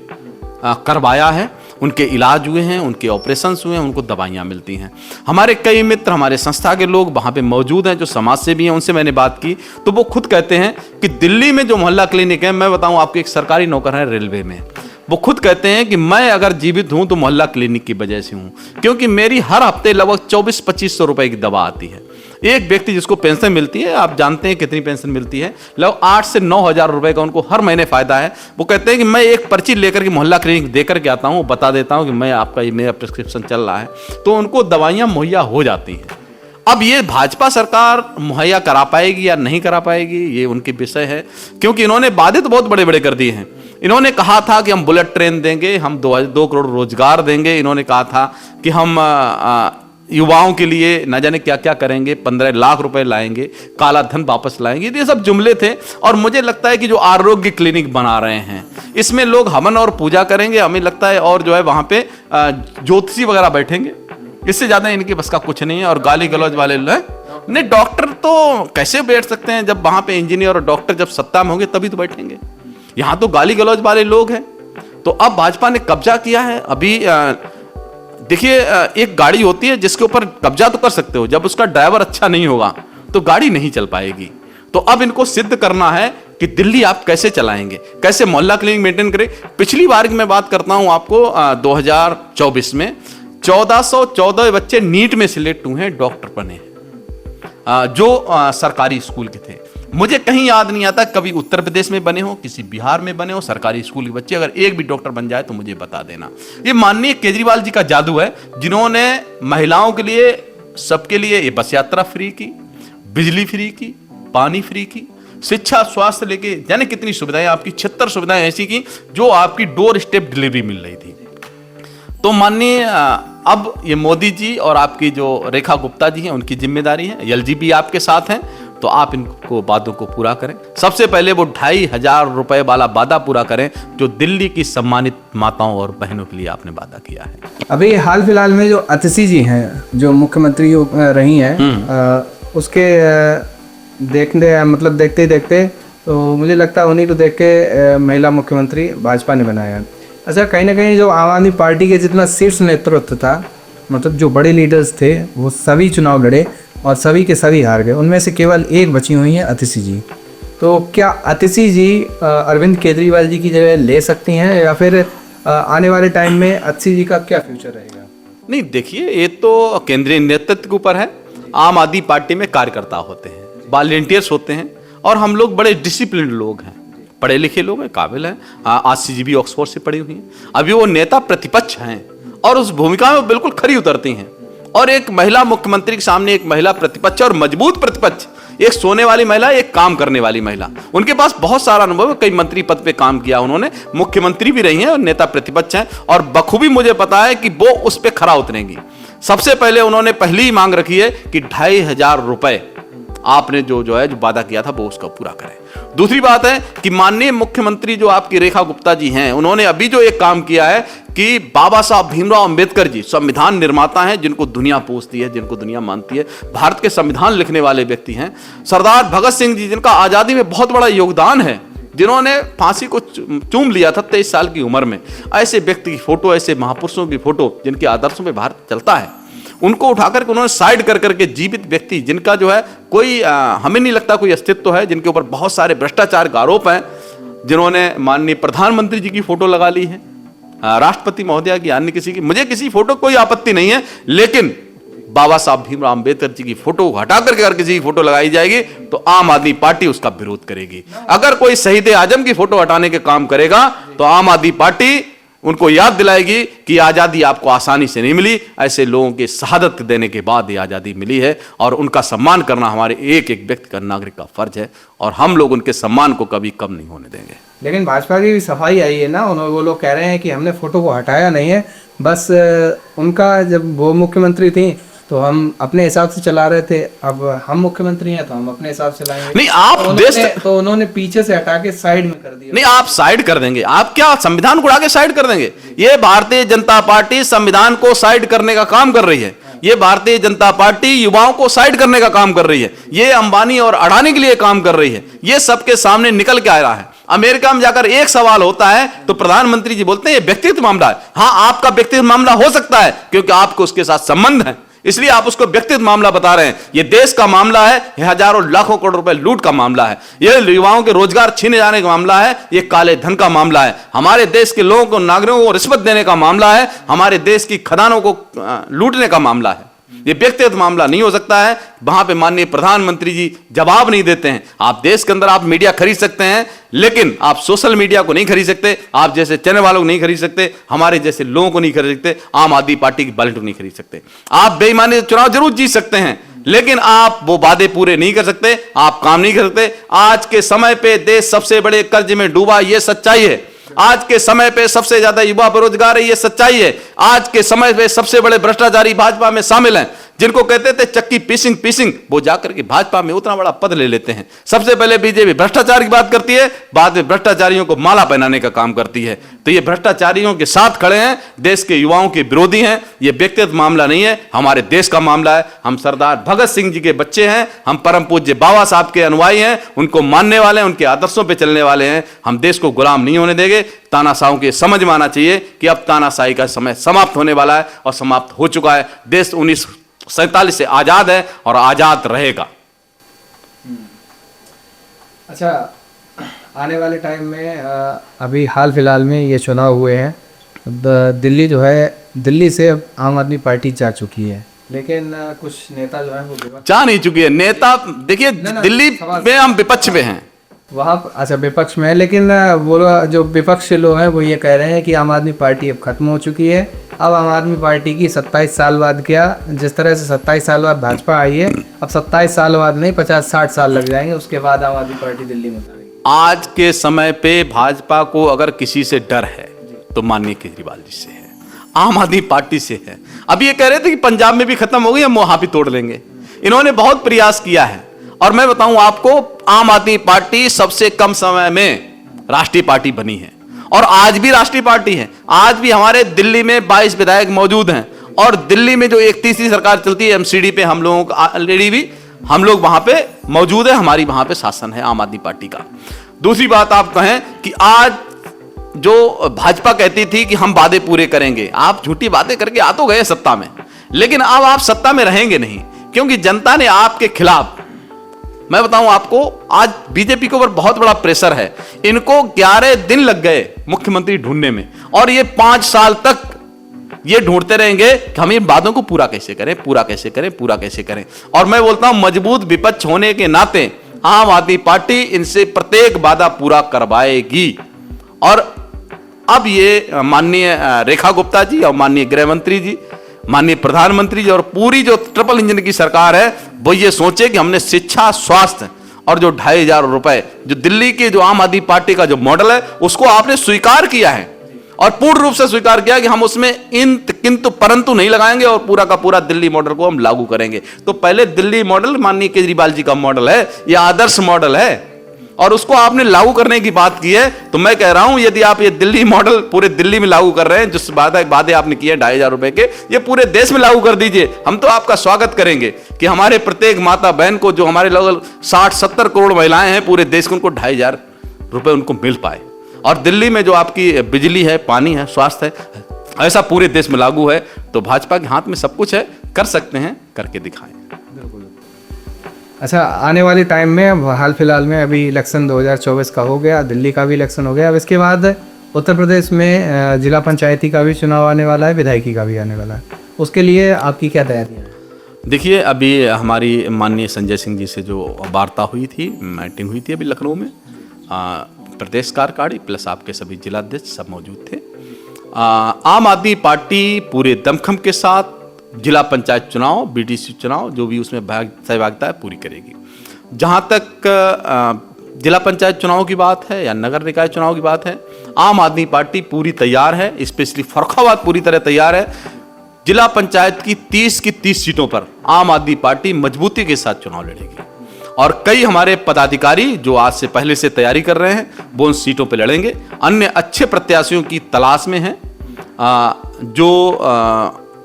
करवाया है। उनके इलाज हुए हैं, उनके ऑपरेशंस हुए हैं, उनको दवाइयाँ मिलती हैं। हमारे कई मित्र, हमारे संस्था के लोग वहाँ पे मौजूद हैं जो समाज सेवी हैं, उनसे मैंने बात की तो वो खुद कहते हैं कि दिल्ली में जो मोहल्ला क्लिनिक है, मैं बताऊँ आपको, एक सरकारी नौकर है रेलवे में, वो खुद कहते हैं कि मैं अगर जीवित हूं तो मोहल्ला क्लिनिक की वजह से हूं, क्योंकि मेरी हर हफ्ते लगभग 2400-2500 रुपए की दवा आती है। एक व्यक्ति जिसको पेंशन मिलती है, आप जानते हैं कितनी पेंशन मिलती है, लगभग 8 से 9 हज़ार रुपए का उनको हर महीने फायदा है। वो कहते हैं कि मैं एक पर्ची लेकर के मोहल्ला क्लिनिक दे करके आता हूँ, बता देता हूँ कि मैं आपका ये मेरा प्रिस्क्रिप्शन चल रहा है, तो उनको दवाइयाँ मुहैया हो जाती हैं। अब ये भाजपा सरकार मुहैया करा पाएगी या नहीं करा पाएगी, ये उनके विषय है, क्योंकि इन्होंने वादे तो बहुत बड़े बड़े कर दिए हैं। इन्होंने कहा था कि हम बुलेट ट्रेन देंगे, हम 2 करोड़ रोजगार देंगे, इन्होंने कहा था कि हम युवाओं के लिए न जाने क्या क्या करेंगे, 15 लाख रुपए लाएंगे, काला धन वापस लाएंगे, ये सब जुमले थे। और मुझे लगता है कि जो आरोग्य क्लिनिक बना रहे हैं, इसमें लोग हवन और पूजा करेंगे, हमें लगता है, और जो है वहां पे ज्योतिषी वगैरह बैठेंगे, इससे ज्यादा इनके बस का कुछ नहीं है। और गाली गलौज वाले नहीं, डॉक्टर तो कैसे बैठ सकते हैं, जब वहां पे इंजीनियर और डॉक्टर जब सत्ता में होंगे तभी तो बैठेंगे। यहां तो गाली गलौज वाले लोग हैं। तो अब भाजपा ने कब्जा किया है। अभी देखिए, एक गाड़ी होती है जिसके ऊपर कब्जा तो कर सकते हो, जब उसका ड्राइवर अच्छा नहीं होगा तो गाड़ी नहीं चल पाएगी। तो अब इनको सिद्ध करना है कि दिल्ली आप कैसे चलाएंगे, कैसे मोहल्ला क्लिनिक मेंटेन करें। पिछली बार की मैं बात करता हूं आपको, 2024 में 1414 बच्चे नीट में सिलेक्ट हुए हैं, डॉक्टर बने, जो सरकारी स्कूल के थे। मुझे कहीं याद नहीं आता कभी उत्तर प्रदेश में बने हो, किसी बिहार में बने हो सरकारी स्कूल के बच्चे। अगर एक भी डॉक्टर बन जाए तो मुझे बता देना। ये माननीय केजरीवाल जी का जादू है, जिन्होंने महिलाओं के लिए, सबके लिए ये बस यात्रा फ्री की, बिजली फ्री की, पानी फ्री की, शिक्षा, स्वास्थ्य लेके जाने कितनी सुविधाएं, आपकी 76 सुविधाएं ऐसी की जो आपकी डोर स्टेप डिलीवरी मिल रही थी। तो माननीय अब ये मोदी जी और आपकी जो रेखा गुप्ता जी हैं, उनकी जिम्मेदारी है, एलजीपी आपके साथ हैं, तो आप इनको वादों को पूरा करें। सबसे पहले वो 2500 रुपए वाला वादा पूरा करें जो दिल्ली की सम्मानित माताओं और बहनों के लिए आपने वादा किया है।
अभी हाल फिलहाल में जो अतिशी जी हैं, जो मुख्यमंत्री रही हैं, उसके देखते देखते तो मुझे लगता है उन्हीं को देख के महिला मुख्यमंत्री भाजपा ने बनाया। अच्छा, कहीं ना कहीं जो आम आदमी पार्टी के जितना शीर्ष नेतृत्व था, मतलब जो बड़े लीडर्स थे, वो सभी चुनाव लड़े और सभी के सभी हार गए। उनमें से केवल एक बची हुई है अतिशी जी। तो क्या अतिशी जी अरविंद केजरीवाल जी की जगह ले सकती हैं, या फिर आने वाले टाइम में अतिशी जी का क्या फ्यूचर रहेगा?
नहीं, देखिए, ये तो केंद्रीय नेतृत्व के ऊपर है। आम आदमी पार्टी में कार्यकर्ता होते हैं, वॉलंटियर्स होते हैं, और हम लोग बड़े डिसिप्लिन लोग हैं, पढ़े लिखे लोग हैं, काबिल हैं। आशीष भी ऑक्सफोर्ड से पढ़ी हुई हैं। अभी वो नेता प्रतिपक्ष हैं और उस भूमिका में बिल्कुल खरी उतरती हैं। और एक महिला मुख्यमंत्री के सामने एक महिला प्रतिपक्ष और मजबूत प्रतिपक्ष, एक सोने वाली महिला, एक काम करने वाली महिला। उनके पास बहुत सारा अनुभव है, कई मंत्री पद पे काम किया उन्होंने, मुख्यमंत्री भी रही हैं और नेता प्रतिपक्ष हैं, और बखूबी मुझे पता है कि वो उस पर खरा उतरेंगी। सबसे पहले उन्होंने पहली मांग रखी है कि 2500 रुपए आपने जो वादा किया था वो उसका पूरा करें। दूसरी बात है कि माननीय मुख्यमंत्री जो आपकी रेखा गुप्ता जी हैं, उन्होंने अभी जो एक काम किया है कि बाबा साहब भीमराव अंबेडकर जी संविधान निर्माता हैं, जिनको दुनिया पूछती है, जिनको दुनिया मानती है, भारत के संविधान लिखने वाले व्यक्ति हैं। सरदार भगत सिंह जी, जिनका आजादी में बहुत बड़ा योगदान है, जिन्होंने फांसी को चूम लिया था 23 साल की उम्र में, ऐसे व्यक्ति की फोटो, ऐसे महापुरुषों की फोटो जिनके आदर्शों में भारत चलता है, उनको उठाकर उन्होंने साइड कर करके जीवित व्यक्ति जिनका जो है कोई हमें नहीं लगता कोई अस्तित्व है, जिनके ऊपर बहुत सारे भ्रष्टाचार के आरोप हैं, जिन्होंने माननीय प्रधानमंत्री जी की फोटो लगा ली है, राष्ट्रपति महोदया की, अन्य किसी की, मुझे किसी फोटो कोई आपत्ति नहीं है, लेकिन बाबा साहब भीमराव अंबेडकर जी की फोटो हटा करके अगर किसी की फोटो लगाई जाएगी तो आम आदमी पार्टी उसका विरोध करेगी। अगर कोई शहीद आजम की फोटो हटाने के काम करेगा तो आम आदमी पार्टी उनको याद दिलाएगी कि आजादी आपको आसानी से नहीं मिली, ऐसे लोगों की शहादत देने के बाद ये आजादी मिली है, और उनका सम्मान करना हमारे एक एक व्यक्ति का, नागरिक का फर्ज है, और हम लोग उनके सम्मान को कभी कम नहीं होने देंगे।
लेकिन भाजपा की भी सफाई आई है ना, वो लोग कह रहे हैं कि हमने फोटो को हटाया नहीं है, बस उनका जब वो मुख्यमंत्री थी तो हम अपने हिसाब से चला रहे थे, अब हम मुख्यमंत्री हैं तो हम अपने हिसाब से चलाएंगे।
नहीं, आप
तो उन्होंने पीछे से हटा के साइड में कर दिया।
नहीं, आप साइड कर देंगे, आप क्या संविधान को उड़ा के साइड कर देंगे? ये भारतीय जनता पार्टी संविधान को साइड करने का काम कर रही है, ये भारतीय जनता पार्टी युवाओं को साइड करने का काम कर रही है, ये अंबानी और अडानी के लिए काम कर रही है, ये सबके सामने निकल के आ रहा है। अमेरिका में जाकर एक सवाल होता है तो प्रधानमंत्री जी बोलते हैं ये व्यक्तिगत मामला है। हाँ, आपका व्यक्तिगत मामला हो सकता है क्योंकि आपको उसके साथ संबंध है, इसलिए आप उसको व्यक्तिगत मामला बता रहे हैं। ये देश का मामला है, ये हजारों लाखों करोड़ रुपए लूट का मामला है, ये युवाओं के रोजगार छीने जाने का मामला है, ये काले धन का मामला है, हमारे देश के लोगों को, नागरिकों को रिश्वत देने का मामला है, हमारे देश की खदानों को लूटने का मामला है। ये व्यक्तिगत मामला नहीं हो सकता है। वहां पे माननीय प्रधानमंत्री जी जवाब नहीं देते हैं। आप देश के अंदर आप मीडिया खरीद सकते हैं, लेकिन आप सोशल मीडिया को नहीं खरीद सकते, आप जैसे चैनल वालों को नहीं खरीद सकते, हमारे जैसे लोगों को नहीं खरीद सकते, आम आदमी पार्टी की बैलेट नहीं खरीद सकते। आप बेईमानी से चुनाव जरूर जीत सकते हैं, लेकिन आप वो वादे पूरे नहीं कर सकते, आप काम नहीं कर सकते। आज के समय पे देश सबसे बड़े कर्ज में डूबा, ये सच्चाई है। आज के समय पे सबसे ज्यादा युवा बेरोजगार है, ये सच्चाई है। आज के समय पे सबसे बड़े भ्रष्टाचारी भाजपा में शामिल हैं, जिनको कहते थे चक्की पीसिंग, वो जाकर के भाजपा में उतना बड़ा पद ले लेते हैं। सबसे पहले बीजेपी भ्रष्टाचार की बात करती है, बाद में भ्रष्टाचारियों को माला पहनाने का काम करती है। तो ये भ्रष्टाचारियों के साथ खड़े हैं, देश के युवाओं के विरोधी हैं। ये व्यक्तिगत मामला नहीं है, हमारे देश का मामला है। हम सरदार भगत सिंह जी के बच्चे हैं, हम परम पूज्य बाबा साहब के अनुयायी हैं, उनको मानने वाले हैं, उनके आदर्शों पर चलने वाले हैं। हम देश को गुलाम नहीं होने देंगे। तानाशाहों के समझ में आना चाहिए कि अब तानाशाही का समय समाप्त होने वाला है और समाप्त हो चुका है। देश 1947 से आजाद है और आजाद रहेगा।
अच्छा, आने वाले टाइम में अभी हाल फिलहाल में ये चुनाव हुए हैं, दिल्ली जो है, दिल्ली से आम आदमी पार्टी जा चुकी है, लेकिन कुछ नेता जो है वो
जा नहीं चुकी है। नेता देखिए, दिल्ली में हम विपक्ष में हैं,
वहाँ अच्छा विपक्ष में है, लेकिन वो जो विपक्ष के लोग हैं वो ये कह रहे हैं कि आम आदमी पार्टी अब खत्म हो चुकी है। अब आम आदमी पार्टी की 27 साल बाद, क्या जिस तरह से 27 साल बाद भाजपा आई है, अब 27 साल बाद नहीं 50-60 साल लग जाएंगे, उसके बाद आम आदमी पार्टी दिल्ली में उतरेगी।
आज के समय पे भाजपा को अगर किसी से डर है तो माननीय केजरीवाल जी से है, आम आदमी पार्टी से है। अब ये कह रहे थे कि पंजाब में भी खत्म हो गई, हम वहां भी तोड़ लेंगे। इन्होंने बहुत प्रयास किया है, और मैं बताऊं आपको, आम आदमी पार्टी सबसे कम समय में राष्ट्रीय पार्टी बनी है, और आज भी राष्ट्रीय पार्टी है। आज भी हमारे दिल्ली में 22 विधायक मौजूद हैं, और दिल्ली में जो 31वीं सरकार चलती है एमसीडी पे, हम लोगों का ऑलरेडी भी हम लोग वहां पे मौजूद है, हमारी वहां पे शासन है आम आदमी पार्टी का। दूसरी बात आप कहें कि आज जो भाजपा कहती थी कि हम वादे पूरे करेंगे, आप झूठी बातें करके आ तो गए सत्ता में, लेकिन अब आप सत्ता में रहेंगे नहीं, क्योंकि जनता ने आपके खिलाफ, मैं बताऊं आपको, आज बीजेपी के ऊपर बहुत बड़ा प्रेशर है। इनको 11 दिन लग गए मुख्यमंत्री ढूंढने में, और ये 5 साल तक ये ढूंढते रहेंगे कि हम इन वादों को पूरा कैसे करें, पूरा कैसे करें, पूरा कैसे करें। और मैं बोलता हूं, मजबूत विपक्ष होने के नाते आम आदमी पार्टी इनसे प्रत्येक वादा पूरा करवाएगी। और अब ये माननीय रेखा गुप्ता जी और माननीय गृह मंत्री जी, माननीय प्रधानमंत्री जी और पूरी जो ट्रिपल इंजन की सरकार है वो ये सोचे कि हमने शिक्षा, स्वास्थ्य और जो 2,500 रुपए जो दिल्ली के जो आम आदमी पार्टी का जो मॉडल है उसको आपने स्वीकार किया है और पूर्ण रूप से स्वीकार किया कि हम उसमें किंतु परंतु नहीं लगाएंगे और पूरा का पूरा दिल्ली मॉडल को हम लागू करेंगे। तो पहले दिल्ली मॉडल माननीय केजरीवाल जी का मॉडल है, यह आदर्श मॉडल है और उसको आपने लागू करने की बात की है। तो मैं कह रहा हूं यदि आप ये दिल्ली मॉडल पूरे दिल्ली में लागू कर रहे हैं, जिस वादे आपने किए 2,500 रुपए के, ये पूरे देश में लागू कर दीजिए। हम तो आपका स्वागत करेंगे कि हमारे प्रत्येक माता बहन को, जो हमारे लगभग 60-70 करोड़ महिलाएं हैं पूरे देश को, उनको 2,500 रुपए उनको मिल पाए। और दिल्ली में जो आपकी बिजली है, पानी है, स्वास्थ्य है, ऐसा पूरे देश में लागू है। तो भाजपा के हाथ में सब कुछ है, कर सकते हैं, करके दिखाएं।
अच्छा, आने वाले टाइम में हाल फिलहाल में अभी इलेक्शन 2024 का हो गया, दिल्ली का भी इलेक्शन हो गया, अब इसके बाद उत्तर प्रदेश में जिला पंचायती का भी चुनाव आने वाला है, विधायकी का भी आने वाला है, उसके लिए आपकी क्या तैयारियां हैं?
देखिए, अभी हमारी माननीय संजय सिंह जी से जो वार्ता हुई थी, मीटिंग हुई थी अभी लखनऊ में, प्रदेश कार्यकारिणी प्लस आपके सभी जिलाध्यक्ष सब मौजूद थे। आम आदमी पार्टी पूरे दमखम के साथ जिला पंचायत चुनाव, बीडीसी चुनाव, जो भी उसमें सहभागिता है पूरी करेगी। जहां तक जिला पंचायत चुनाव की बात है या नगर निकाय चुनाव की बात है, आम आदमी पार्टी पूरी तैयार है, स्पेशली फर्रुखाबाद पूरी तरह तैयार है। जिला पंचायत की 30 सीटों पर आम आदमी पार्टी मजबूती के साथ चुनाव लड़ेगी और कई हमारे पदाधिकारी जो आज से पहले से तैयारी कर रहे हैं वो उन सीटों पर लड़ेंगे। अन्य अच्छे प्रत्याशियों की तलाश में हैं जो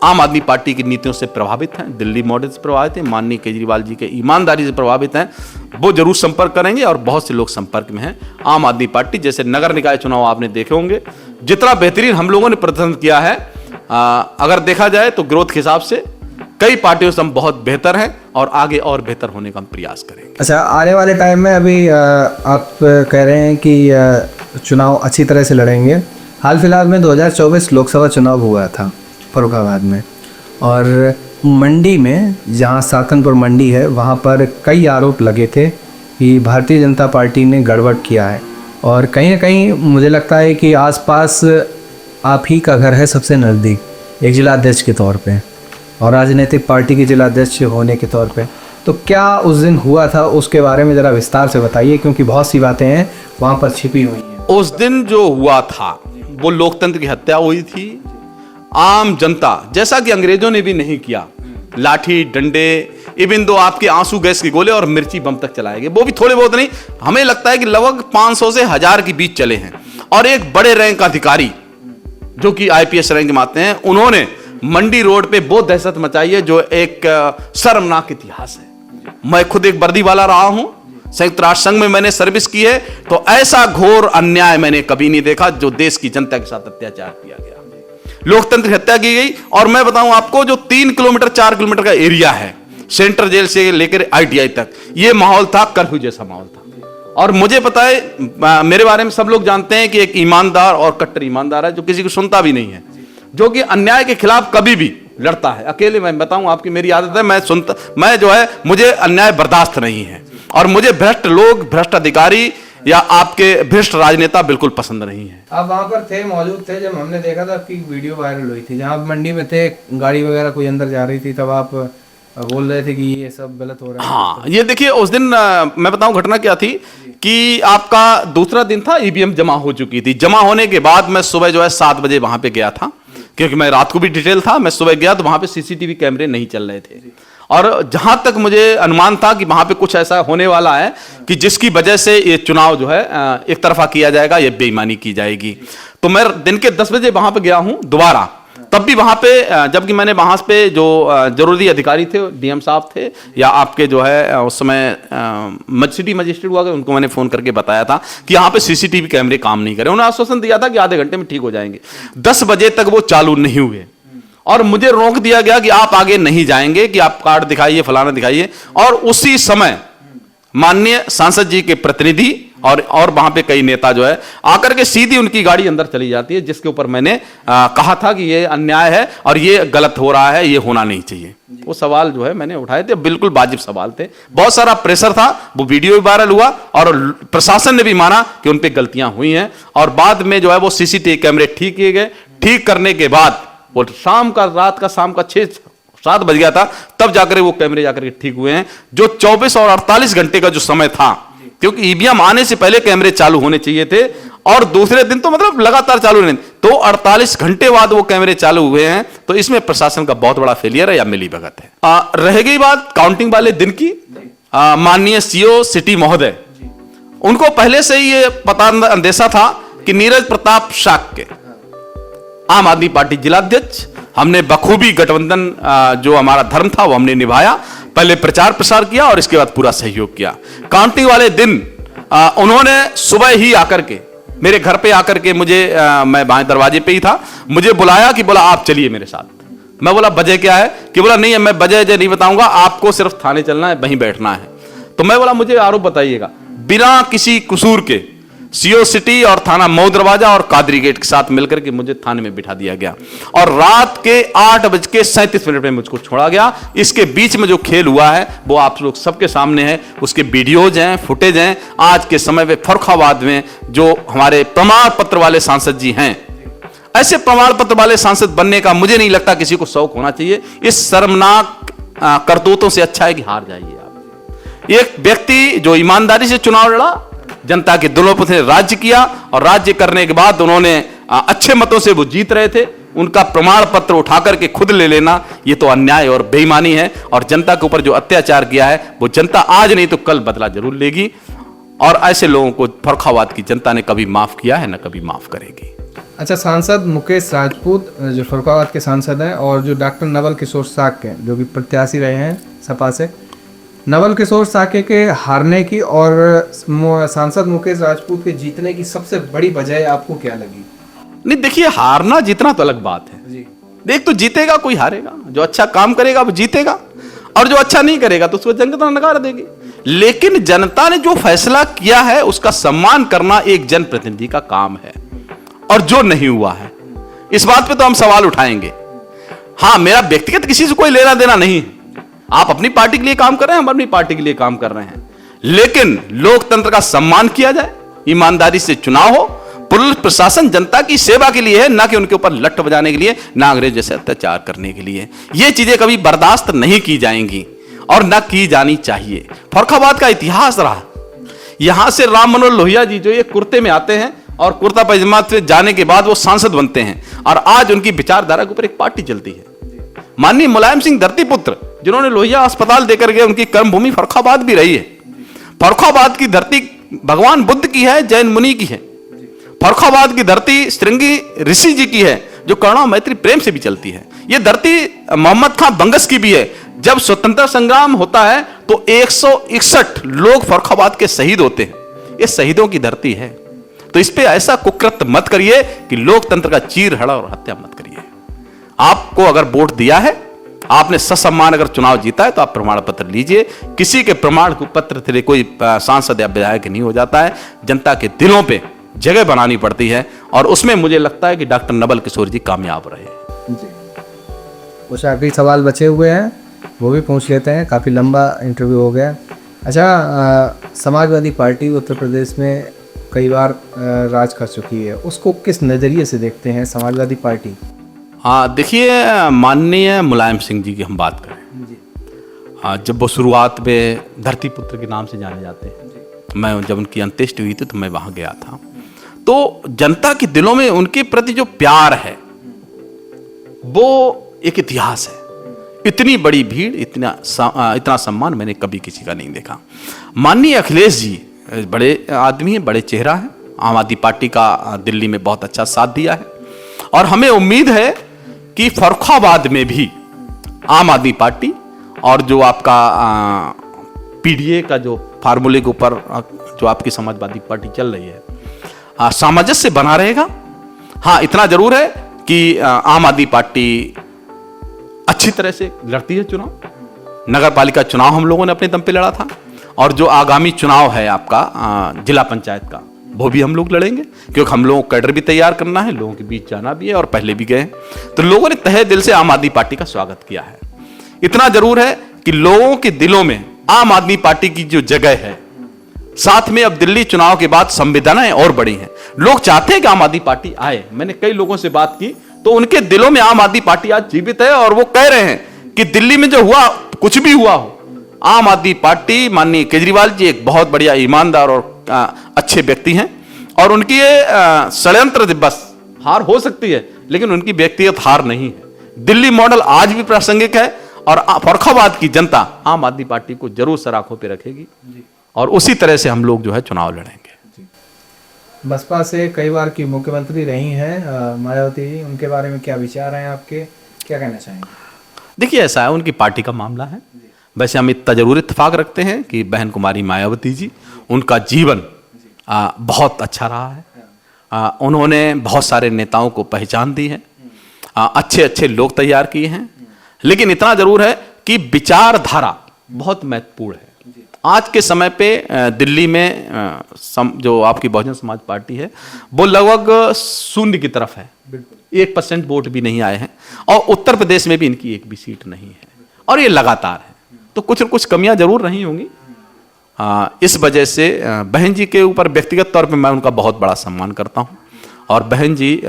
आम आदमी पार्टी की नीतियों से प्रभावित हैं, दिल्ली मॉडल से प्रभावित हैं, माननीय केजरीवाल जी के ईमानदारी से प्रभावित हैं, वो जरूर संपर्क करेंगे और बहुत से लोग संपर्क में हैं। आम आदमी पार्टी जैसे नगर निकाय चुनाव आपने देखे होंगे, जितना बेहतरीन हम लोगों ने प्रदर्शन किया है, अगर देखा जाए तो ग्रोथ के हिसाब से कई पार्टियों से हम बहुत बेहतर हैं और आगे और बेहतर होने का हम प्रयास करेंगे।
अच्छा, आने वाले टाइम में अभी आप कह रहे हैं कि चुनाव अच्छी तरह से लड़ेंगे। हाल फिलहाल में 2024 लोकसभा चुनाव हुआ था फर्रुखाबाद में, और मंडी में, जहां साकनपुर मंडी है, वहां पर कई आरोप लगे थे कि भारतीय जनता पार्टी ने गड़बड़ किया है और कहीं ना कहीं मुझे लगता है कि आसपास आप ही का घर है सबसे नज़दीक एक जिलाध्यक्ष के तौर पे और राजनीतिक पार्टी के जिलाध्यक्ष होने के तौर पे। तो क्या उस दिन हुआ था, उसके बारे में ज़रा विस्तार से बताइए, क्योंकि बहुत सी बातें हैं वहाँ पर छिपी हुई हैं।
उस दिन जो हुआ था वो लोकतंत्र की हत्या हुई थी। आम जनता, जैसा कि अंग्रेजों ने भी नहीं किया, लाठी डंडे, इवन दो आपके आंसू गैस के गोले और मिर्ची बम तक चलाए गए, वो भी थोड़े बहुत नहीं, हमें लगता है कि लगभग 500 से 1000 के बीच चले हैं। और एक बड़े रैंक अधिकारी जो कि आईपीएस रैंक में आते हैं, उन्होंने मंडी रोड पे बहुत दहशत मचाई है, जो एक शर्मनाक इतिहास है। मैं खुद एक वर्दी वाला रहा हूं, संयुक्त राष्ट्र संघ में मैंने सर्विस की है, तो ऐसा घोर अन्याय मैंने कभी नहीं देखा जो देश की जनता के साथ अत्याचार किया गया, लोकतंत्र की हत्या की गई। और मैं बताऊं आपको, जो 3 किलोमीटर 4 किलोमीटर का एरिया है सेंट्रल जेल से लेकर आईटीआई तक, ये माहौल था, कर्फ्यू जैसा माहौल था। और मुझे पता है, मेरे बारे में सब लोग जानते हैं कि एक ईमानदार और कट्टर ईमानदार है जो किसी को सुनता भी नहीं है, जो कि अन्याय के खिलाफ कभी भी लड़ता है। अकेले मैं बताऊं आपकी मेरी आदत है, मैं जो है, मुझे अन्याय बर्दाश्त नहीं है और मुझे भ्रष्ट लोग, भ्रष्ट अधिकारी या आपके भ्रष्ट राजनेता बिल्कुल पसंद नहीं है।
आप वहाँ पर थे, मौजूद थे जब हमने देखा था आपकी वीडियो वायरल हुई थी, जहाँ आप मंडी में थे, गाड़ी वगैरह कोई अंदर जा रही थी, तब आप बोल रहे थे कि ये सब गलत हो रहा है।
हाँ, ये देखिए, उस दिन मैं बताऊं घटना क्या थी कि आपका दूसरा दिन था, ईवीएम जमा हो चुकी थी। जमा होने के बाद मैं सुबह जो है 7 बजे वहां पे गया था, क्योंकि मैं रात को भी डिटेल था। मैं सुबह गया तो वहां पे सीसीटीवी कैमरे नहीं चल रहे थे और जहां तक मुझे अनुमान था कि वहां पे कुछ ऐसा होने वाला है कि जिसकी वजह से ये चुनाव जो है एक तरफा किया जाएगा, ये बेईमानी की जाएगी। तो मैं दिन के 10 बजे वहां पे गया हूं दोबारा, तब भी वहां पे, जबकि मैंने वहां पे जो जरूरी अधिकारी थे, डीएम साहब थे या आपके जो है उस समय सिटी मजिस्ट्रेट हुआ, उनको मैंने फोन करके बताया था कि यहाँ पे सीसीटीवी कैमरे काम नहीं करे। उन्होंने आश्वासन दिया था कि आधे घंटे में ठीक हो जाएंगे। 10 बजे तक वो चालू नहीं हुए और मुझे रोक दिया गया कि आप आगे नहीं जाएंगे, कि आप कार्ड दिखाइए, फलाना दिखाइए। और उसी समय माननीय सांसद जी के प्रतिनिधि और वहां पे कई नेता जो है आकर के सीधी उनकी गाड़ी अंदर चली जाती है, जिसके ऊपर मैंने कहा था कि ये अन्याय है और ये गलत हो रहा है, ये होना नहीं चाहिए। वो सवाल जो है मैंने उठाए थे, बिल्कुल वाजिब सवाल थे, बहुत सारा प्रेशर था, वो वीडियो भी वायरल हुआ और प्रशासन ने भी माना कि उन पे गलतियां हुई हैं। और बाद में जो है वो सीसीटीवी कैमरे ठीक किए गए। ठीक करने के बाद वो रात का शाम का 6-7 बज गया था, तब जाकर वो कैमरे जाकर के ठीक हुए हैं। जो 24 और 48 घंटे का जो समय था, क्योंकि ईवीएम आने से पहले कैमरे चालू होने चाहिए थे और दूसरे दिन तो मतलब लगातार चालू नहीं, तो 48 घंटे बाद वो कैमरे चालू हुए हैं। तो इसमें प्रशासन का बहुत बड़ा फेलियर है या मिलीभगत है। रह गई बात काउंटिंग वाले दिन की, माननीय सीओ सिटी महोदय, उनको पहले से ही ये पता अंदेशा था कि नीरज प्रताप शाक्य आम आदमी पार्टी जिलाध्यक्ष, हमने बखूबी गठबंधन जो हमारा धर्म था वो हमने निभाया। पहले प्रचार प्रसार किया और इसके बाद पूरा सहयोग किया। काउंटिंग वाले दिन उन्होंने सुबह ही आकर के मेरे घर पे आकर के मुझे, मैं बाएं दरवाजे पे ही था, मुझे बुलाया कि बोला आप चलिए मेरे साथ। मैं बोला वजह क्या है? कि बोला नहीं मैं वजह नहीं बताऊंगा, आपको सिर्फ थाने चलना है, वहीं बैठना है। तो मैं बोला मुझे आरोप बताइएगा। बिना किसी कसूर के सीओ सिटी और थाना मऊ दरवाजा और कादरी गेट के साथ मिलकर के मुझे थाने में बिठा दिया गया और रात के 8:37 में मुझको छोड़ा गया। इसके बीच में जो खेल हुआ है वो आप लोग सबके सामने है, उसके वीडियोज हैं, फुटेज हैं। आज के समय में फर्रुखाबाद में जो हमारे प्रमाण पत्र वाले सांसद जी हैं, ऐसे प्रमाण पत्र वाले सांसद बनने का मुझे नहीं लगता किसी को शौक होना चाहिए। इस शर्मनाक करतूतों से अच्छा है कि हार जाइए आप। एक व्यक्ति जो ईमानदारी से चुनाव लड़ा, जनता के दिलों पर राज्य किया और राज्य करने के बाद उन्होंने अच्छे मतों से वो जीत रहे थे, उनका प्रमाण पत्र उठाकर के खुद ले लेना ये तो अन्याय और बेईमानी है। और जनता के ऊपर जो अत्याचार किया है वो जनता आज नहीं तो कल बदला जरूर लेगी और ऐसे लोगों को फर्रुखाबाद की जनता ने कभी माफ किया है, ना कभी माफ करेगी।
अच्छा, सांसद मुकेश राजपूत जो फर्रुखाबाद के सांसद हैं और जो डॉक्टर नवल किशोर साक्य जो भी प्रत्याशी रहे हैं सपा से, नवल किशोर साक्य के हारने की और सांसद मुकेश राजपूत के जीतने की सबसे बड़ी वजह आपको क्या लगी?
नहीं देखिए, हारना जीतना तो अलग बात है जी। देख तो जीतेगा कोई हारेगा, जो अच्छा काम करेगा वो जीतेगा और जो अच्छा नहीं करेगा तो उसको जनता नकार देगी। लेकिन जनता ने जो फैसला किया है उसका सम्मान करना एक जनप्रतिनिधि का काम है और जो नहीं हुआ है इस बात पे तो हम सवाल उठाएंगे। हाँ, मेरा व्यक्तिगत किसी से कोई लेना देना नहीं है, आप अपनी पार्टी के लिए काम कर रहे हैं, हम अपनी पार्टी के लिए काम कर रहे हैं, लेकिन लोकतंत्र का सम्मान किया जाए, ईमानदारी से चुनाव हो, पुलिस प्रशासन जनता की सेवा के लिए है, ना कि उनके ऊपर लठ बजाने के लिए, ना अंग्रेज जैसे अत्याचार करने के लिए। ये चीजें कभी बर्दाश्त नहीं की जाएंगी और ना की जानी चाहिए। फर्रुखाबाद का इतिहास रहा, यहां से राम मनोहर लोहिया जी जो ये कुर्ते में आते हैं और कुर्ता पैजामा से जाने के बाद वो सांसद बनते हैं और आज उनकी विचारधारा के ऊपर एक पार्टी चलती है। माननीय मुलायम सिंह धरतीपुत्र जिन्होंने लोहिया अस्पताल देकर गए, उनकी कर्मभूमि फर्रुखाबाद भी रही है। फर्रुखाबाद की धरती भगवान बुद्ध की है, जैन मुनि की है। फर्रुखाबाद की धरती श्रृंगी ऋषि जी की है जो करुणा मैत्री प्रेम से भी चलती है। ये धरती मोहम्मद खां बंगस की भी है। जब स्वतंत्रता संग्राम होता है तो 161 लोग फर्रुखाबाद के शहीद होते हैं। ये शहीदों की धरती है, तो इस पे ऐसा कुकृत्य मत करिए कि लोकतंत्र का चीर-हड़ा और हत्या मत करिए। आपको अगर वोट दिया है, आपने ससम्मान अगर चुनाव जीता है तो आप प्रमाण पत्र लीजिए। किसी के प्रमाण पत्र से कोई सांसद या विधायक नहीं हो जाता है। जनता के दिलों पे जगह बनानी पड़ती है और उसमें मुझे लगता है कि डॉक्टर नवल किशोर जी कामयाब रहे
जी। कुछ आखिरी सवाल बचे हुए हैं, वो भी पूछ लेते हैं, काफ़ी लंबा इंटरव्यू हो गया। अच्छा, समाजवादी पार्टी उत्तर प्रदेश में कई बार राज कर चुकी है, उसको किस नज़रिए से देखते हैं समाजवादी पार्टी?
हाँ देखिए, माननीय मुलायम सिंह जी की हम बात करें जी, जब वो शुरुआत में धरतीपुत्र के नाम से जाने जाते हैं, मैं जब उनकी अंत्येष्टि हुई थी तो मैं वहाँ गया था, तो जनता के दिलों में उनके प्रति जो प्यार है वो एक इतिहास है। इतनी बड़ी भीड़, इतना सम्मान मैंने कभी किसी का नहीं देखा। माननीय अखिलेश जी बड़े आदमी हैं, बड़े चेहरा हैं, आम आदमी पार्टी का दिल्ली में बहुत अच्छा साथ दिया है और हमें उम्मीद है कि फर्रुखाबाद में भी आम आदमी पार्टी और जो आपका पीडीए का जो फार्मूले के ऊपर जो आपकी समाजवादी पार्टी चल रही है, सामंजस्य बना रहेगा। हाँ, इतना जरूर है कि आम आदमी पार्टी अच्छी तरह से लड़ती है चुनाव। नगर पालिका चुनाव हम लोगों ने अपने दम पे लड़ा था और जो आगामी चुनाव है आपका जिला पंचायत का, वो भी हम लोग लड़ेंगे, क्योंकि हम लोगों को कैडर भी तैयार करना है, लोगों के बीच जाना भी है और पहले भी गए हैं। तो लोगों ने तहे दिल से आम आदमी पार्टी का स्वागत किया है। इतना जरूर है कि लोगों के दिलों में आम आदमी पार्टी की जो जगह है, साथ में अब दिल्ली चुनाव के बाद संवेदनाएं और बढ़ी हैं। लोग चाहते हैं कि आम आदमी पार्टी आए। मैंने कई लोगों से बात की तो उनके दिलों में आम आदमी पार्टी आज जीवित है और वो कह रहे हैं कि दिल्ली में जो हुआ, कुछ भी हुआ हो, आम आदमी पार्टी, माननीय केजरीवाल जी एक बहुत बढ़िया ईमानदार और अच्छे व्यक्ति हैं और उनकी ये षड्यंत्र दिवस हार हो सकती है लेकिन उनकी व्यक्तिगत हार नहीं है। दिल्ली मॉडल आज भी प्रासंगिक है और फर्रुखाबाद की जनता आम आदमी पार्टी को जरूर सर आंखों पे रखेगी और उसी तरह से हम लोग जो है चुनाव लड़ेंगे।
बसपा से कई बार की मुख्यमंत्री रही हैं मायावती जी, उनके बारे में क्या विचार हैं आपके, क्या कहना चाहेंगे?
देखिए ऐसा है, उनकी पार्टी का मामला है। वैसे हम इतना जरूर इत्तेफाक रखते हैं कि बहन कुमारी मायावती जी, उनका जीवन बहुत अच्छा रहा है। उन्होंने बहुत सारे नेताओं को पहचान दी है, अच्छे अच्छे लोग तैयार किए हैं, लेकिन इतना जरूर है कि विचारधारा बहुत महत्वपूर्ण है। आज के समय पे दिल्ली में जो आपकी बहुजन समाज पार्टी है वो लगभग शून्य की तरफ है, 1% वोट भी नहीं आए हैं और उत्तर प्रदेश में भी इनकी एक भी सीट नहीं है और ये लगातार है, तो कुछ न कुछ कमियां जरूर रही होंगी। इस वजह से बहन जी के ऊपर व्यक्तिगत तौर पे मैं उनका बहुत बड़ा सम्मान करता हूं और बहन जी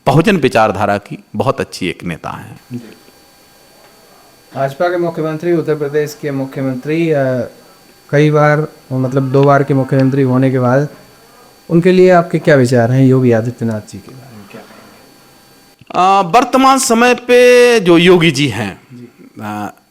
बहुजन विचारधारा की बहुत अच्छी एक नेता हैं।
भाजपा के मुख्यमंत्री, उत्तर प्रदेश के मुख्यमंत्री, कई बार मतलब 2 बार के मुख्यमंत्री होने के बाद उनके लिए आपके क्या विचार हैं योगी आदित्यनाथ जी के बारे में, क्या कहेंगे?
वर्तमान समय पे जो योगी जी हैं,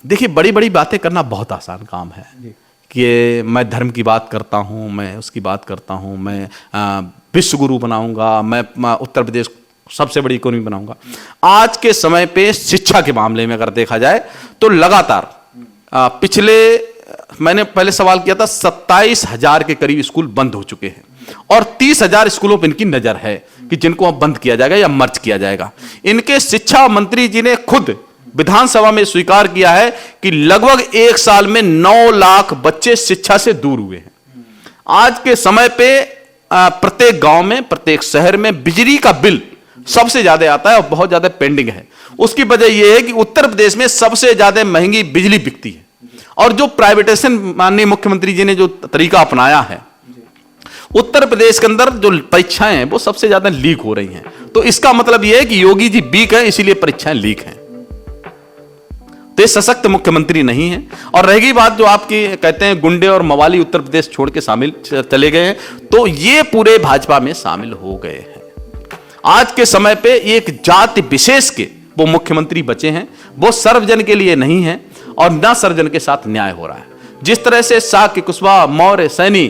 देखिए बड़ी बड़ी बातें करना बहुत आसान काम है कि मैं धर्म की बात करता हूँ, मैं उसकी बात करता हूँ, मैं विश्व गुरु बनाऊंगा, मैं उत्तर प्रदेश सबसे बड़ी इकोनॉमी बनाऊंगा। आज के समय पे शिक्षा के मामले में अगर देखा जाए तो लगातार पिछले, मैंने पहले सवाल किया था, 27,000 के करीब स्कूल बंद हो चुके हैं और 30,000 स्कूलों पर इनकी नजर है कि जिनको अब बंद किया जाएगा या मर्ज किया जाएगा। इनके शिक्षा मंत्री जी ने खुद विधानसभा में स्वीकार किया है कि लगभग 1 साल में 9 लाख बच्चे शिक्षा से दूर हुए हैं। आज के समय पे प्रत्येक गांव में, प्रत्येक शहर में बिजली का बिल सबसे ज्यादा आता है और बहुत ज्यादा पेंडिंग है। उसकी वजह यह है कि उत्तर प्रदेश में सबसे ज्यादा महंगी बिजली बिकती है और जो प्राइवेटाइजेशन माननीय मुख्यमंत्री जी ने जो तरीका अपनाया है, उत्तर प्रदेश के अंदर जो परीक्षाएं हैं वो सबसे ज्यादा लीक हो रही हैं। तो इसका मतलब यह है कि योगी जी वीक है, इसीलिए परीक्षाएं लीक हैं। तो ये सशक्त मुख्यमंत्री नहीं है। और रहेगी बात जो आपकी कहते हैं गुंडे और मवाली उत्तर प्रदेश छोड़ के शामिल चले गए हैं, तो ये पूरे भाजपा में शामिल हो गए हैं। आज के समय पे एक जाति विशेष के वो मुख्यमंत्री बचे हैं, वो सर्वजन के लिए नहीं है और न सर्वजन के साथ न्याय हो रहा है। जिस तरह से शाक्य, कुशवाहा, मौर्य, सैनी,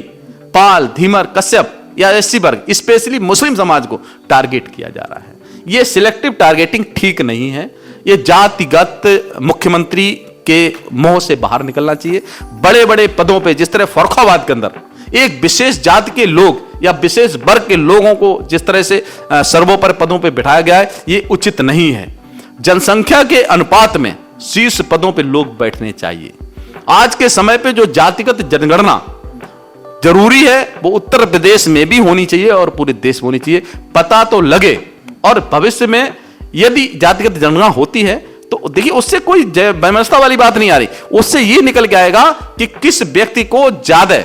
पाल, धीमर, कश्यप या एससी वर्ग, स्पेशली मुस्लिम समाज को टारगेट किया जा रहा है, ये सिलेक्टिव टारगेटिंग ठीक नहीं है। ये जातिगत मुख्यमंत्री के मोह से बाहर निकलना चाहिए। बड़े बड़े पदों पे जिस तरह फर्रुखाबाद के अंदर एक विशेष जाति के लोग या विशेष वर्ग के लोगों को जिस तरह से सर्वोपरि पदों पे बिठाया गया है, ये उचित नहीं है। जनसंख्या के अनुपात में शीर्ष पदों पे लोग बैठने चाहिए। आज के समय पे जो जातिगत जनगणना जरूरी है वो उत्तर प्रदेश में भी होनी चाहिए और पूरे देश में होनी चाहिए, पता तो लगे। और भविष्य में यदि जातिगत जनगणना होती है तो देखिए उससे कोई व्यवस्था वाली बात नहीं आ रही, उससे ये निकल के आएगा कि किस व्यक्ति को ज्यादा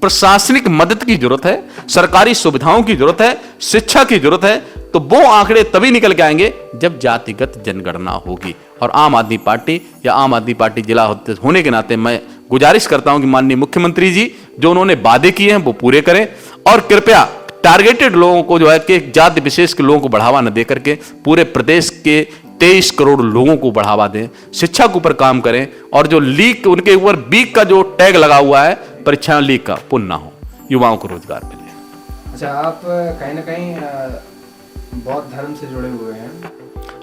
प्रशासनिक मदद की जरूरत है, सरकारी सुविधाओं की जरूरत है, शिक्षा की जरूरत है, तो वो आंकड़े तभी निकल के आएंगे जब जातिगत जनगणना होगी। और आम आदमी पार्टी या आम आदमी पार्टी जिला होने के नाते मैं गुजारिश करता हूं कि माननीय मुख्यमंत्री जी जो उन्होंने वादे किए हैं वो पूरे करें और कृपया टारगेटेड लोगों को जो है कि जाति विशेष के लोगों को बढ़ावा न दे करके पूरे प्रदेश के 23 करोड़ लोगों को बढ़ावा दें, शिक्षा के ऊपर काम करें और जो लीक उनके ऊपर बीक का जो टैग लगा हुआ है परीक्षा लीक का पुण्य ना हो, युवाओं को रोजगार मिले।
अच्छा, आप कहीं ना कहीं बौद्ध धर्म से जुड़े हुए हैं?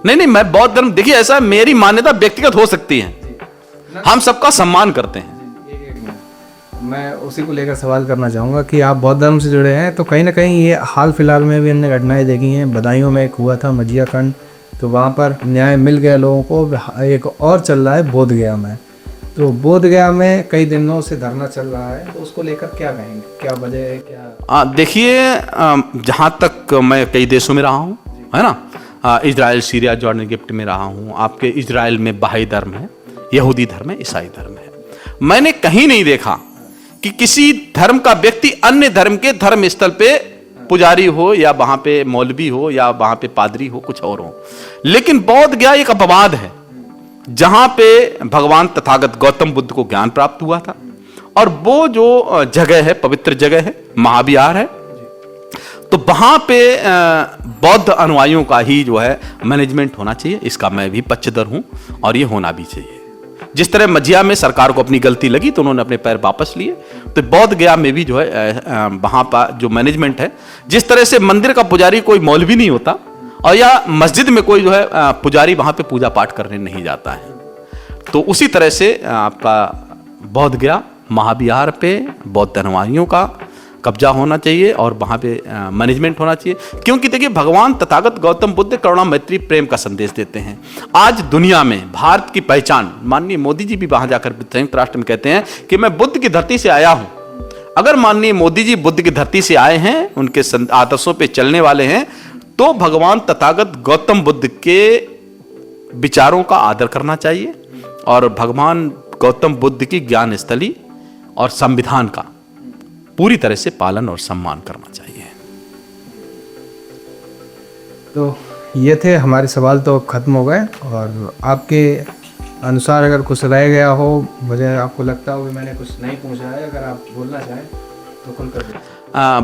नहीं, मैं बौद्ध धर्म, देखिए ऐसा मेरी मान्यता व्यक्तिगत हो सकती है, हम सबका सम्मान करते हैं।
मैं उसी को लेकर सवाल करना चाहूँगा कि आप बौद्ध धर्म से जुड़े हैं तो कहीं ना कहीं ये हाल फिलहाल में भी हमने घटनाएं देखी हैं। बदायूं में एक हुआ था मजिया कांड, तो वहाँ पर न्याय मिल गया लोगों को। एक और चल रहा है बोध गया में, तो बोध गया में कई दिनों से धरना चल रहा है, तो उसको लेकर क्या कहेंगे, क्या वजह है, क्या?
देखिए जहाँ तक मैं कई देशों में रहा हूँ, है ना, इजराइल, सीरिया, जॉर्डन, इजिप्ट में रहा हूँ। आपके इजराइल में बहाई धर्म है, यहूदी धर्म है, ईसाई धर्म है। मैंने कहीं नहीं देखा कि किसी धर्म का व्यक्ति अन्य धर्म के धर्म स्थल पे पुजारी हो या वहां पे मौलवी हो या वहां पे पादरी हो, कुछ और हो। लेकिन बोध गया एक अपवाद है जहां पे भगवान तथागत गौतम बुद्ध को ज्ञान प्राप्त हुआ था, और वो जो जगह है, पवित्र जगह है, महाविहार है। तो वहां पे बौद्ध अनुयायियों का ही जो है मैनेजमेंट होना चाहिए, इसका मैं भी पक्षधर हूं और ये होना भी चाहिए। जिस तरह मजिया में सरकार को अपनी गलती लगी तो उन्होंने अपने पैर वापस लिए, तो बोध गया में भी जो है वहां पर जो मैनेजमेंट है, जिस तरह से मंदिर का पुजारी कोई मौलवी नहीं होता और या मस्जिद में कोई जो है पुजारी वहां पे पूजा पाठ करने नहीं जाता है, तो उसी तरह से आपका बोध गया महाविहार पे बौद्ध अनुयायियों का कब्जा होना चाहिए और वहां पे मैनेजमेंट होना चाहिए। क्योंकि देखिए, भगवान तथागत गौतम बुद्ध करुणा, मैत्री, प्रेम का संदेश देते हैं। आज दुनिया में भारत की पहचान, माननीय मोदी जी भी वहां जाकर संयुक्त राष्ट्र में कहते हैं कि मैं बुद्ध की धरती से आया हूं। अगर माननीय मोदी जी बुद्ध की धरती से आए हैं, उनके आदर्शों पर चलने वाले हैं, तो भगवान तथागत गौतम बुद्ध के विचारों का आदर करना चाहिए और भगवान गौतम बुद्ध की ज्ञान स्थली और संविधान का पूरी तरह से पालन और सम्मान करना चाहिए।
तो ये थे हमारे सवाल, तो खत्म हो गए। और आपके अनुसार अगर कुछ रह गया हो, मुझे आपको लगता हो कि मैंने कुछ नहीं पूछा है, अगर आप बोलना चाहें तो खुल कर दीजिए।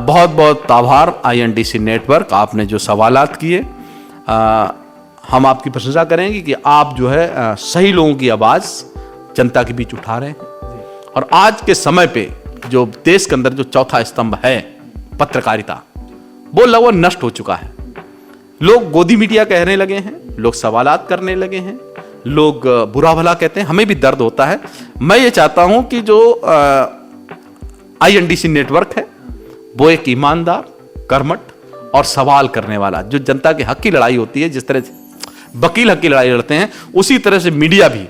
बहुत बहुत आभार INDC नेटवर्क, आपने जो सवालात किए, हम आपकी प्रशंसा करेंगे कि आप जो है सही लोगों की आवाज़ जनता के बीच उठा रहे हैं। और आज के समय पे जो देश के अंदर जो चौथा स्तंभ है पत्रकारिता, वो लगभग नष्ट हो चुका है। लोग गोदी मीडिया कहने लगे हैं, लोग सवालात करने लगे हैं, लोग बुरा भला कहते हैं। हमें भी दर्द होता है। मैं ये चाहता हूं कि जो INDC नेटवर्क है वो एक ईमानदार, कर्मठ और सवाल करने वाला, जो जनता के हक की लड़ाई होती है, जिस तरह से वकील हक की लड़ाई लड़ते हैं, उसी तरह से मीडिया भी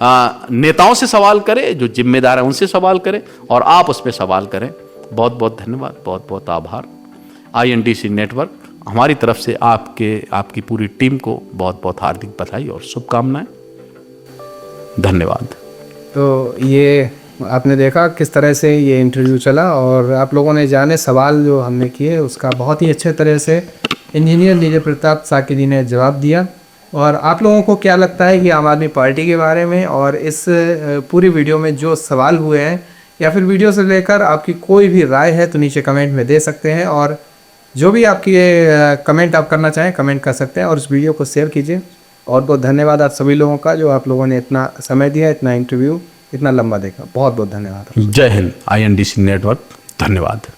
नेताओं से सवाल करे, जो जिम्मेदार है उनसे सवाल करे, और आप उस पर सवाल करें। बहुत बहुत धन्यवाद, बहुत बहुत आभार। INDC नेटवर्क, हमारी तरफ से आपकी पूरी टीम को बहुत बहुत हार्दिक बधाई और शुभकामनाएं। धन्यवाद।
तो ये आपने देखा किस तरह से ये इंटरव्यू चला, और आप लोगों ने जाने सवाल जो हमने किए उसका बहुत ही अच्छे तरह से इंजीनियर नीरज प्रताप साकी जी ने जवाब दिया। और आप लोगों को क्या लगता है कि आम आदमी पार्टी के बारे में और इस पूरी वीडियो में जो सवाल हुए हैं, या फिर वीडियो से लेकर आपकी कोई भी राय है तो नीचे कमेंट में दे सकते हैं। और जो भी आपकी कमेंट आप करना चाहें कमेंट कर सकते हैं, और इस वीडियो को शेयर कीजिए। और बहुत धन्यवाद आप सभी लोगों का, जो आप लोगों ने इतना समय दिया, इतना इंटरव्यू इतना लंबा देखा। बहुत बहुत धन्यवाद।
जय हिंद। INDC नेटवर्क, धन्यवाद।